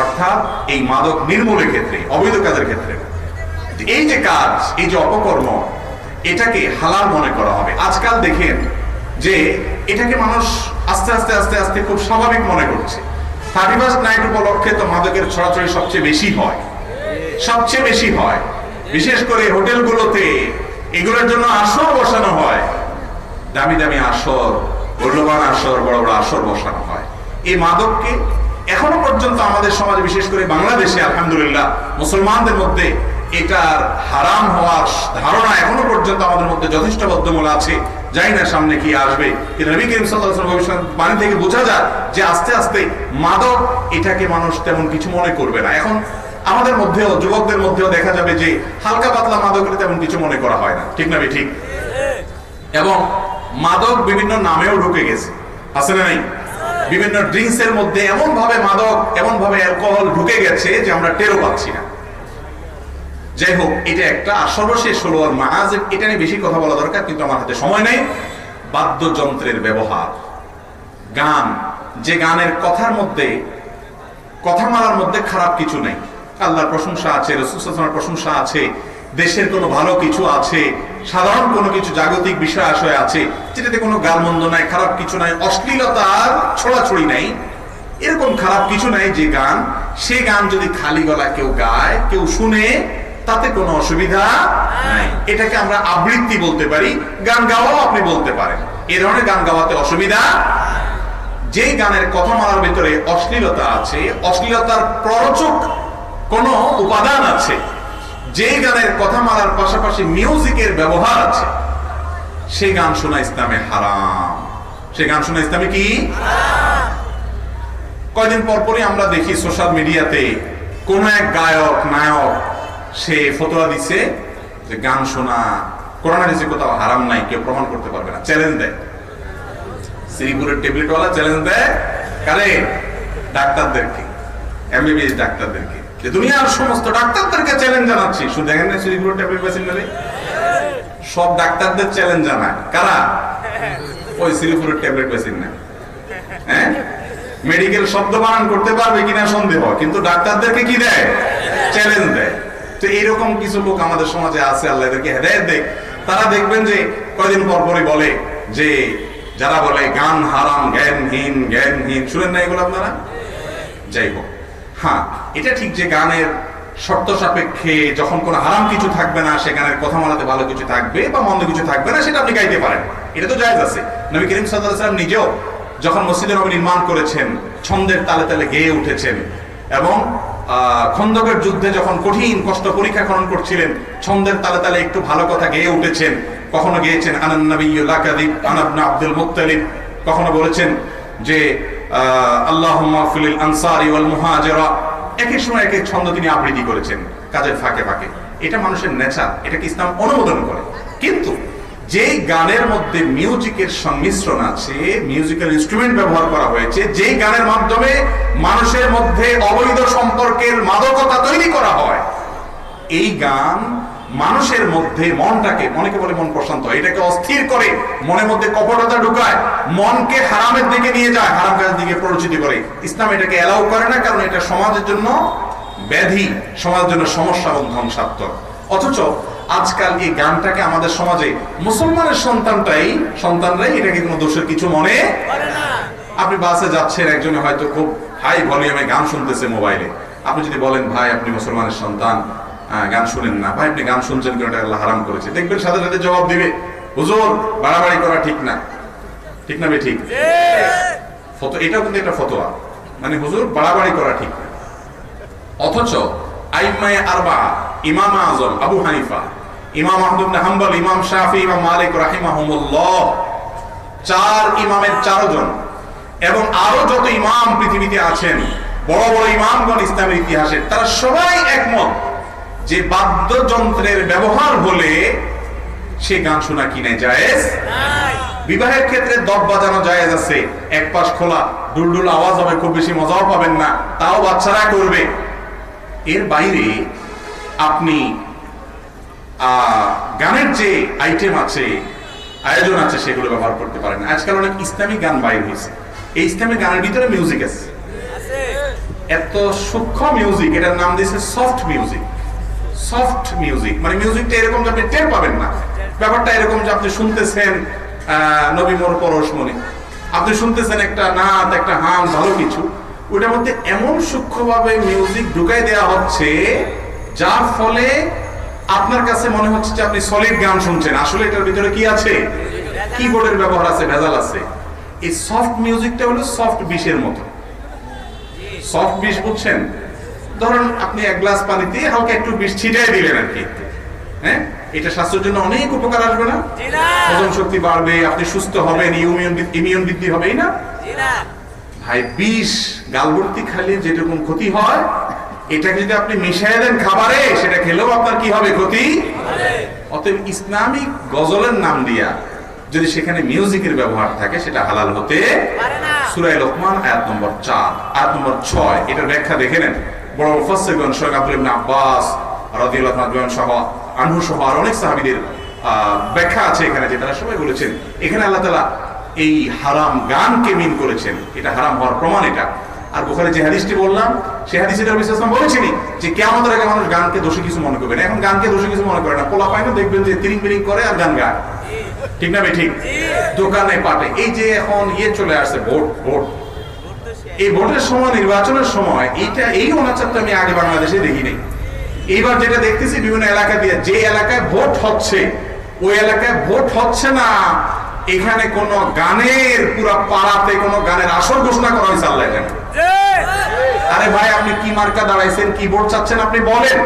অর্থাৎ এই মাদক নির্মূলের ক্ষেত্রে, অবৈধ কাজের ক্ষেত্রে এই যে কাজ, এই যে অপকর্ম, এটাকে হালাল মনে করা হবে। আজকাল দেখেন যে এটাকে মানুষ আস্তে আস্তে আস্তে আস্তে খুব স্বাভাবিক মনে করছে। 31st নাইট উপলক্ষে তো মাদকের ছড়াছড়ি সবচেয়ে বেশি হয়, সবচেয়ে বেশি হয়। বিশেষ করে হোটেলগুলোতে এগুলোর জন্য আসর বসানো হয়, দামি দামি আসর, মূল্যবান আসর, বড় বড় আসর বসানো হয়। এই মাদককে এখনো পর্যন্ত আমাদের সমাজে, বিশেষ করে বাংলাদেশে আলহামদুলিল্লাহ মুসলমানদের মধ্যে এটার হারাম হওয়ার ধারণা এখনো পর্যন্ত আমাদের মধ্যে যথেষ্ট বদ্ধমূল আছে। জানি না সামনে কি আসবে, কিন্তু নবী করিম সাল্লাল্লাহু আলাইহি ওয়াসাল্লাম ভবিষ্যৎবাণী থেকে বোঝা যায় যে আস্তে আস্তে মাদক, এটাকে মানুষ তেমন কিছু মনে করবে না। এখন আমাদের মধ্যেও, যুবকদের মধ্যেও দেখা যাবে যে হালকা পাতলা মাদকের তেমন কিছু মনে করা হয় না। ঠিক না ঠিক? এবং মাদক বিভিন্ন নামেও ঢুকে গেছে, আছে না নাই? বিভিন্ন ড্রিঙ্কস এর মধ্যে এমন ভাবে মাদক, এমন ভাবে অ্যালকোহল ঢুকে গেছে যে আমরা টেরও পাচ্ছি না। যাই হোক, এটা একটা। আর সর্বশেষ হলো আর মাআজিব, এটা নিয়ে বেশি কথা বলা দরকার, কিন্তু আমার হাতে সময় নেই। বাদ্যযন্ত্রের ব্যবহার, গান, যে গানের কথার মধ্যে, কথা মালার মধ্যে খারাপ কিছু নেই, আল্লাহর প্রশংসা আছে, রাসূল সাল্লাল্লাহু আলাইহি ওয়াসাল্লামের প্রশংসা আছে, দেশের কোনো ভালো কিছু আছে, সাধারণ কোনো কিছু জাগতিক বিষয় আশয় আছে, যেটাতে কোনো গালমন্দ নাই, খারাপ কিছু নাই, অশ্লীলতার ছড়াছড়ি নাই, এরকম খারাপ কিছু নাই যে গান, সে গান যদি খালি গলা কেউ গায়, কেউ শুনে, তাতে কোনো অসুবিধা নাই। এটাকে আমরা আবৃত্তি বলতে পারি, গান গাওয়াও আপনি বলতে পারেন। এই ধরনের গান গাওয়াতে অসুবিধা। যে গানের কথা মালার ভিতরে অশ্লীলতা আছে, অশ্লীলতার প্ররোচক কোন উপাদান আছে, যে গানের কথা মালার পাশাপাশি মিউজিকের ব্যবহার আছে, সেই গান শোনা ইসলামে হারাম। সেই গান শোনা ইসলামে কি? কয়দিন পরপরই আমরা দেখি সোশ্যাল মিডিয়াতে কোন এক গায়ক, নায়ক, সে ফতোয়া দিছে যে গান শোনা কোরআন হাদিসে কোথাও হারাম নাই, কেউ প্রমাণ করতে পারবে না। চ্যালেঞ্জ দেয়, শ্রীপুরের ট্যাবলেটওয়ালা চ্যালেঞ্জ দেয় কারে? ডাক্তারদেরকে, এমবিবিএস ডাক্তারদেরকে, দুনিয়ার সমস্ত ডাক্তারদেরকে চ্যালেঞ্জ জানাচ্ছি। শুধু দেখেন না শ্রীপুরের ট্যাবলেট বেসিনারে সব ডাক্তারদের চ্যালেঞ্জ জানায় কারা? ওই শ্রীপুরের ট্যাবলেট বেসিন না। হ্যাঁ, মেডিকেল শব্দ বানান করতে পারবে কিনা সন্দেহ, কিন্তু ডাক্তারদেরকে কি দেয়? চ্যালেঞ্জ দেয়। তো এরকম কিছু লোক আমাদের সমাজে আছে, আল্লাহ এদেরকে হেদায়েত দেয়। তারা দেখবেন যে কয়দিন পরপরই বলে যে, যারা বলে গান হারাম, জ্ঞানহীন, জ্ঞানহীন, শুনেন না এগুলো আপনারা? যাই হোক, হ্যাঁ, এটা ঠিক যে গানের শর্ত সাপেক্ষে যখন কোনো হারাম কিছু থাকবে না, সে গানের কথা মালাতে ভালো কিছু থাকবে বা মন্দ কিছু থাকবে না, সেটা আপনি গাইতে পারেন, এটা তো জায়েজ আছে। নবী করিম সাল্লাল্লাহু আলাইহি ওয়াসাল্লাম নিজেও যখন মসজিদে নববী নির্মাণ করেছেন, ছন্দের তালে তালে গেয়ে উঠেছেন, এবং খন্দকের যুদ্ধে যখন কঠিন কষ্ট পরীক্ষা খনন করছিলেন, ছন্দের তালে তালে একটু ভালো কথা গেয়ে উঠেছেন। কখনো গেয়েছেন আনান নাবিয়্যু লা কাযিব আনা ইবনে আব্দুল মুত্তালিব, কখনো বলেছেন যে আল্লাহুম্মা ফিল আনসারি ওয়াল মুহাজিরা। এক এক সময় এক এক ছন্দ তিনি আবৃত্তি করেছেন কাজের ফাঁকে ফাঁকে। এটা মানুষের নেচার, এটাকে ইসলাম অনুমোদন করে। কিন্তু যেই গানের মধ্যে মিউজিকের সংমিশ্রণ আছে, মিউজিক্যাল ইনস্ট্রুমেন্ট ব্যবহার করা হয়েছে, যেই গানের মাধ্যমে মানুষের মধ্যে অবৈধ সম্পর্কের মাদকতা তৈরি করা হয়, এই গান মানুষের মধ্যে মনটাকে, মনেকে বলে মন প্রশান্ত, এটাকে অস্থির করে, মনের মধ্যে কপটতা ঢুকায়, মনকে হারামের দিকে নিয়ে যায়, হারাম কাজের দিকে প্ররোচিত করে। ইসলাম এটাকে অ্যালাউ করে না, কারণ এটা সমাজের জন্য ব্যাধি, সমাজের জন্য সমস্যা এবং ধ্বংসাত্মক। অথচ আজকাল এই গানটাকে আমাদের সমাজে মুসলমানের সন্তানরাই এটাকে কোনো দোষের কিছু মনে করে না। আপনি বাসে যাচ্ছেন, একজনে হয়তো খুব হাই ভলিউমে গান শুনতেছে মোবাইলে, আপনি যদি বলেন ভাই আপনি মুসলমানের সন্তান, গান শুনেন না, ভাই আপনি গান শুনছেন কেন, এটা আল্লাহ হারাম করেছে, দেখবেন সাথে সাথে জবাব দিবে, হুজুর বাড়াবাড়ি করা ঠিক না। ঠিক না? ঠিক। এটাও কিন্তু একটা ফতোয়া, মানে হুজুর বাড়াবাড়ি করা ঠিক না। অথচ আইম্মায়ে আরবা, ইমাম আযম আবু হানিফা, ইমাম আহমদ ইবনে হাম্বল, ইমাম শাফি, ইমাম মালিক রাহিমাহুমুল্লাহ, 4 ইমামের 4 জন, এবং আরো যত ইমাম পৃথিবীতে আছেন, বড় বড় ইমামগণ ইসলামের ইতিহাসে, তারা সবাই একমত যে বাদ্যযন্ত্রের ব্যবহার হলে সে গান শোনা কি নাই জায়েজ নাই। বিবাহের ক্ষেত্রে দপ বাজানো জায়েজ আছে, এক পাশ খোলা, দুলদুল আওয়াজ হবে, খুব বেশি মজাও পাবেন না, তাও বাচ্চারা করবে। এর বাইরে আপনি গানের যে আইটেম আছে, আয়োজন আছে, সেগুলো ব্যবহার করতে পারেন। আজকাল অনেক ইসলামিক গান বাইর হয়েছে, এই ইসলামিক গানের ভিতরে মিউজিক আছে, এত সূক্ষ্ম মিউজিক, এটার নাম দিয়েছে সফট মিউজিক। সফট মিউজিক মানে মিউজিকটা এরকম যে আপনি টের পাবেন না, ব্যাপারটা এরকম যে আপনি শুনতেছেন নবী মোর পরশমণি, আপনি শুনতেছেন একটা নাত, একটা হাম, ভালো কিছু, ওটার মধ্যে এমন সূক্ষ্মভাবে মিউজিক ঢুকাই দেওয়া হচ্ছে, যার ফলে আপনার কাছে মনে হচ্ছে যে আপনি সলিড গান শুনছেন, আসলে এটার ভিতরে কি আছে, কিবোর্ডের ব্যবহার আছে, ভেজাল আছে। এই সফট মিউজিকটা হলো সফট বিষের মতো। সফট বিষ বুঝছেন? ধরুন আপনি এক গ্লাস পানিতে হালকা একটু বিষ ছিটাই দিলেন আর কি, হ্যাঁ, এটা স্বাস্থ্যের জন্য অনেক উপকার আসবে না? হজম শক্তি বাড়বে, আপনি সুস্থ হবেন, ইমিউন বৃদ্ধি হবে, না ভাই? বিষ গালভর্তি খাইলে যেরকম ক্ষতি হয়, এটাকে যদি আপনি মিশিয়ে দেন খাবারে, সেটা খেলেও আপনার কি হবে, ক্ষতি। অতএব ইসলামিক গজলের নাম দিয়া যদি সেখানে মিউজিকের ব্যবহার থাকে, সেটা হালাল হতে পারে না। সূরা লোকমান আয়াত নম্বর 4, আয়াত নম্বর 6, এটার ব্যাখ্যা দেখে নেন। বড় মুফাসসিরগণ শেখ আব্দুল্লাহ ইবনে আব্বাস রাদিয়াল্লাহু আনহু সহ আর অনেক সাহাবীদের ব্যাখ্যা আছে এখানে, যে তারা সবাই বলেছেন এখানে আল্লাহ তাআলা এই হারাম গানকে মিন করেছেন, এটা হারাম হওয়ার প্রমাণ এটা। আর বুখারী যে হাদিসটি বললাম, সেই হাদিসে নবী সাল্লাল্লাহু আলাইহি ওয়াসাল্লাম বলেছেনই যে কিয়ামতের আগে মানুষ গানকে দোষী কিছু মনে করবে না। এখন গানকে দোষী কিছু মনে করে না, পোলা পায় না, দেখবেন যে তিরিং বিরিং করে আর গান গায়, ঠিক না? ঠিক। দোকানে পাটে, এই যে এখন চলে আসছে ভোট, এই ভোটের সময়, নির্বাচনের সময়, এই অনাচারটা আমি আগে বাংলাদেশে দেখি নাই। এইবার যেটা দেখতেছি বিভিন্ন এলাকা দিয়ে, যে এলাকায় ভোট হচ্ছে ওই এলাকায় ভোট হচ্ছে না, এখানে কোন গানের, পুরা পাড়াতে কোন গানের আসর ঘোষণা করা হয়েছে। আল্লাহ জানে। আরে ভাই, আপনি কি মার্কা দাঁড়াইছেন, কি ভোট চাচ্ছেন আপনি বলেন,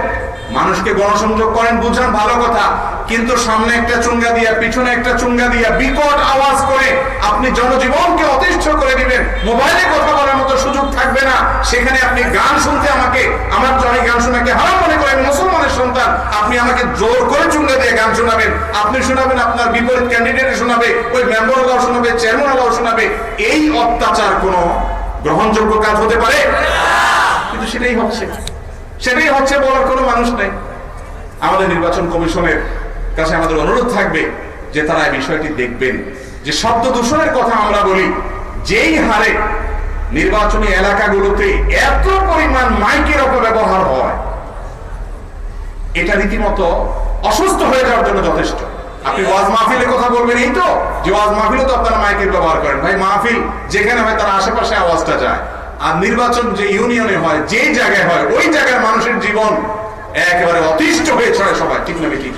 মানুষকে গণসংযোগ করেন, বুঝান, ভালো কথা, কিন্তু সামনে একটা চুঙ্গা দিয়া, পিছনে একটা চুঙ্গা দিয়া, বিকট আওয়াজ করে আপনি জনজীবনকে অতিষ্ঠ করে দিবেন, মোবাইলে কথা বলার মতো সুযোগ থাকবে না, সেখানে আপনি গান শুনতে আমার জয় গান শোনাকে হারাম মনে করেন, মুসলমানের সন্তান, আপনি আমাকে জোর করে চুঙ্গা দিয়ে গান শোনাবেন, আপনি শোনাবেন, আপনার বিপরীত ক্যান্ডিডেট শোনাবে, ওই মেম্বাররাও শোনাবে, চেয়ারম্যানরাও শোনাবে। এই অত্যাচার কোনো গ্রহণযোগ্য কাজ হতে পারে? কিন্তু সেটাই হচ্ছে বলার কোনো মানুষ নেই। আমাদের নির্বাচন কমিশনের কাছে আমাদের অনুরোধ থাকবে যে তারা এই বিষয়টি দেখবেন, যে শব্দ দূষণের কথা আমরা বলি, যেই হারে নির্বাচনী এলাকাগুলোতে এত পরিমাণ মাইকের অপব্যবহার হয়, এটা রীতিমতো অসুস্থ হয়ে যাওয়ার জন্য যথেষ্ট। আপনি ওয়াজ মাহফিলের কথা বলবেন, এই তো যে ওয়াজ মাহফিলে তো আপনারা মাইকের ব্যবহার করেন, ভাই মাহফিল যেখানে হয় তার আশেপাশে আওয়াজটা যায়, আর নির্বাচন যে ইউনিয়নে হয়, যে জায়গায় হয়, ওই জায়গায় মানুষের জীবন একেবারে অতিষ্ঠ হয়ে ছড়ে সবাই, ঠিক না? ঠিক।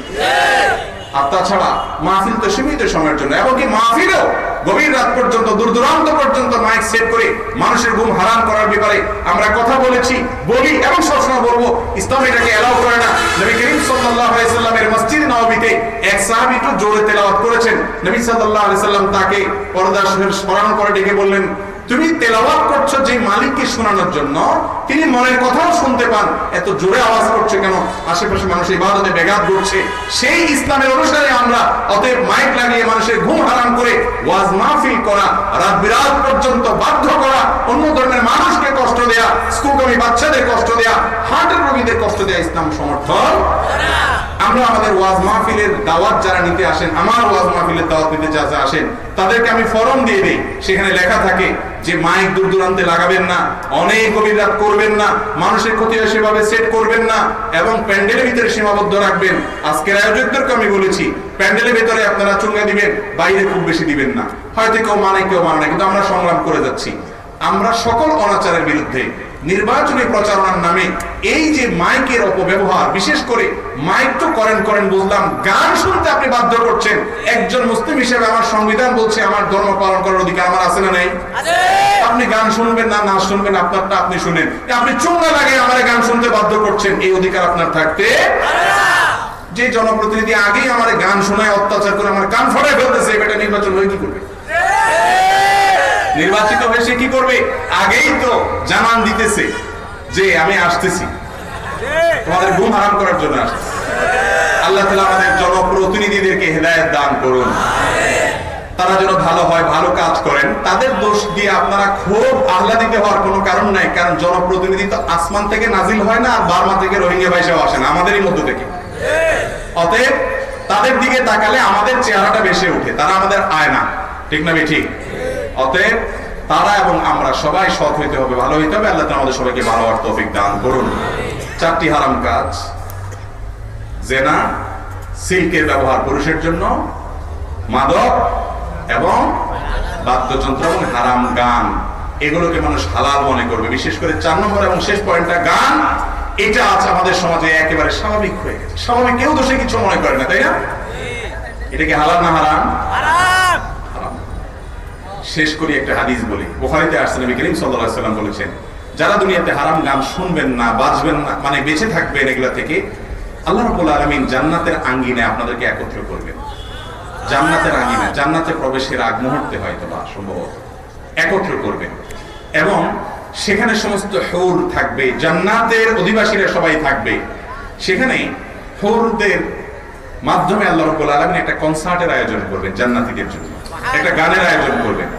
আর তাছাড়া মাহফিল তো সীমিত সময়ের জন্য, এমনকি মাহফিলেও গভীর রাত পর্যন্ত, দূর দূরান্ত পর্যন্ত মাইক সেট করে মানুষের ঘুম হারাম করার ব্যাপারে আমরা কথা বলেছি, বলি এবং সবসময় বলবো। ইসলাম এটাকে এলাও করে না। নবী করিম সাল্লাল্লাহু আলাইহি সাল্লামের মসজিদ নববীতে এক সাহাবী একটু জোরে তেলাওয়াত করেছেন, নবী সাল্লাল্লাহু আলাইহি সাল্লাম তাকে পর্দা সরানোর পরে ডেকে বললেন, তুমি তেলাওয়াত করছো যে মালিককে শোনানোর জন্য, তিনি মনের কথাও শুনতে পান। এত জোরে আওয়াজ করছে কেন? আশেপাশে মানুষ ইবাদতে ব্যাঘাত ঘটছে। সেই ইসলামের অনুসারে আমরা, অতএব মাইক লাগিয়ে মানুষের ঘুম হারাম করে ওয়াজ মাহফিল করা, রাত বিরাত পর্যন্ত বাধ্য করা, অন্য ধর্মের মানুষকে কষ্ট দেয়া, স্কুলগামী বাচ্চাদের কষ্ট দেয়া, হার্টের রোগীদের কষ্ট দেয়া ইসলাম সমর্থন। আমরা আমাদের ওয়াজ মাহফিলের দাওয়াত যারা নিতে আসেন, আমার ওয়াজ মাহফিলের দাওয়াত নিতে যারা আসেন, তাদেরকে আমি ফরম দিয়ে দিই। সেখানে লেখা থাকে যে মাইক দূর দূরান্তে লাগাবেন না, অনেক গভীর রাত করবেন না, মানুষের ক্ষতি হয় সেভাবে সেট করবেন না, এবং প্যান্ডেলের ভিতরে সীমাবদ্ধ রাখবেন। আজকের আয়োজকদেরকে আমি বলেছি, প্যান্ডেলের ভিতরে আপনারা চুঙ্গা দিবেন, বাইরে খুব বেশি দিবেন না। হয়তো কেউ মানে কেউ মানে না, কিন্তু আমরা সংগ্রাম করে যাচ্ছি। আমরা সকল অনাচারের বিরুদ্ধে। নির্বাচনী প্রচারণার নামে এই যে মাইকের অপব্যবহার, বিশেষ করে মাইক তো করেন বুঝলাম, গান শুনতে আপনি বাধ্য করছেন। একজন মুসলিম হিসেবে আমার সংবিধান বলছে আমার ধর্ম পালন করার অধিকার আমার আছে না নেই? আপনি গান শুনবেন না, নাচ শুনবেন, আপনারটা আপনি শুনেন। আপনি চুঙ্গা লাগে আমার গান শুনতে বাধ্য করছেন, এই অধিকার আপনার থাকতে। যে জনপ্রতিনিধি আগেই আমার গান শোনায়, অত্যাচার করে আমার কান ফাটায় ফেলতেছে, এটা নির্বাচন হয়ে কি করবে? নির্বাচিত হয়ে সে কি করবে? আগেই তো জানান দিতেছে যে আমি আসতেছি, তোমাদের ঘুম হারাম করার জন্য আসতেছি। আল্লাহ তাআলা আমাদের জনপ্রতিনিধিদেরকে হেদায়েত দান করুন, তারা যেন ভালো হয়, ভালো কাজ করেন। তাদের দোষ দিয়ে আপনারা খুব আহ্লাদিত হওয়ার কোনো কারণ নাই, কারণ জনপ্রতিনিধি তো আসমান থেকে নাজিল হয় না, আর বার্মা থেকে রোহিঙ্গা ভাইসাও আসে না, আমাদেরই মধ্য থেকে। অতএব তাদের দিকে তাকালে আমাদের চেহারাটা বেশি উঠে, তারা আমাদের আয়না, ঠিক না ঠিক? অতএব তারা এবং আমরা সবাই সৎ হইতে হবে, ভালো হইতে হবে। আল্লাহ তাআলা আমাদের সবাইকে ভালো হওয়ার তৌফিক দান করুন। 4টি হারাম কাজ: জেনা, সিল্কের ব্যবহার পুরুষের জন্য, মাদক এবং বাদ্যযন্ত্র এবং হারাম গান, এগুলোকে মানুষ হালাল মনে করবে। বিশেষ করে 4 নম্বর এবং শেষ পয়েন্টটা, গান। এটা আছে আমাদের সমাজে একেবারে স্বাভাবিক হয়ে গেছে, স্বাভাবিক, কেউ দোষে কিছু মনে করে না, তাই না? এটা কি হালাল না হারাম? শেষ করি একটা হাদিস বলি। বুখারীতে আসছে, নবী করিম সাল্লাল্লাহু আলাইহি ওয়াসাল্লাম বলেছেন, যারা দুনিয়াতে হারাম গান শুনবেন না, বাজবেন না, মানে বেঁচে থাকবেন এগুলা থেকে, আল্লাহ রাব্বুল আলামিন জান্নাতের আঙ্গিনায় আপনাদেরকে একত্র করবেন। জান্নাতের আঙ্গিনায়, জান্নাতে প্রবেশের আগ মুহূর্তে হয়তো বা সম্ভবত একত্র করবেন, এবং সেখানে সমস্ত হুর থাকবে, জান্নাতের অধিবাসীরা সবাই থাকবে। সেখানে হুরদের মাধ্যমে আল্লাহ রাব্বুল আলামিন একটা কনসার্টের আয়োজন করবেন জান্নাতীদের জন্য, একটা গানের আয়োজন করবেন।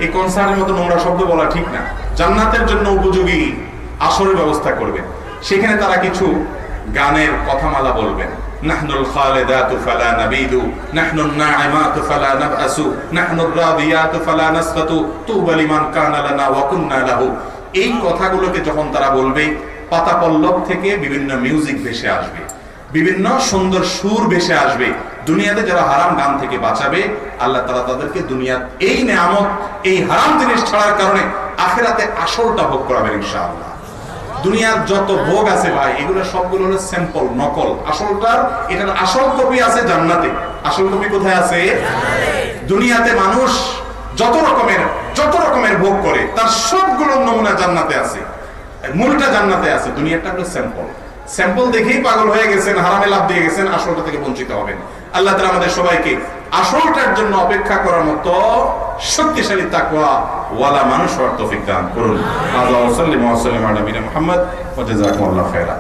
এই কনসার্টের মতো নোংরা শব্দ বলা ঠিক না, জান্নাতের জন্য উপযোগী আসরের ব্যবস্থা করবেন। সেখানে তারা কিছু গানের কথামালা বলবেন। নাহনুল খালিদাতু ফালা নাবিদু, নাহনুন নাঈমাতু ফালা নাবআসু, নাহনুর রাদিয়াতু ফালা নাসকাতু, তুবা লিমান কানা লানা ওয়া কুননা লাহু। এই কথাগুলোকে যখন তারা বলবে, পাতা পল্লব থেকে বিভিন্ন মিউজিক ভেসে আসবে, বিভিন্ন সুন্দর সুর ভেসে আসবে। দুনিয়াতে যারা হারাম গান থেকে বাঁচাবে, আল্লাহ তাআলা তাদেরকে দুনিয়ার এই নেয়ামত, এই হারাম জিনিস ছাড়ার কারণে আখিরাতে আসলটা ভোগ করাবেন ইনশাআল্লাহ। দুনিয়ার যত ভোগ আছে ভাই, এগুলো সবগুলো হলো স্যাম্পল, নকল। আসলটার, এটার আসল কপি আছে জান্নাতে। আসল কপি কোথায় আছে? দুনিয়াতে মানুষ যত রকমের ভোগ করে, তার সবগুলো নমুনা জান্নাতে আছে, মূলটা জান্নাতে আছে। দুনিয়াটা হলো স্যাম্পল। স্যাম্পল দেখেই পাগল হয়ে গেছেন, হারামে লাভ দিয়ে গেছেন, আসলটা থেকে বঞ্চিত হবেন। আল্লাহ তাআলা আমাদের সবাইকে আসলটার জন্য অপেক্ষা করার মতো শক্তিশালী তাকওয়া ওয়ালা মানুষ হওয়ার তৌফিক দান করুন। আল্লাহু সাল্লি ওয়া সাল্লাম আলা নবিয়িনা মুহাম্মদ ওয়া জাযাকুমুল্লাহু খাইরা।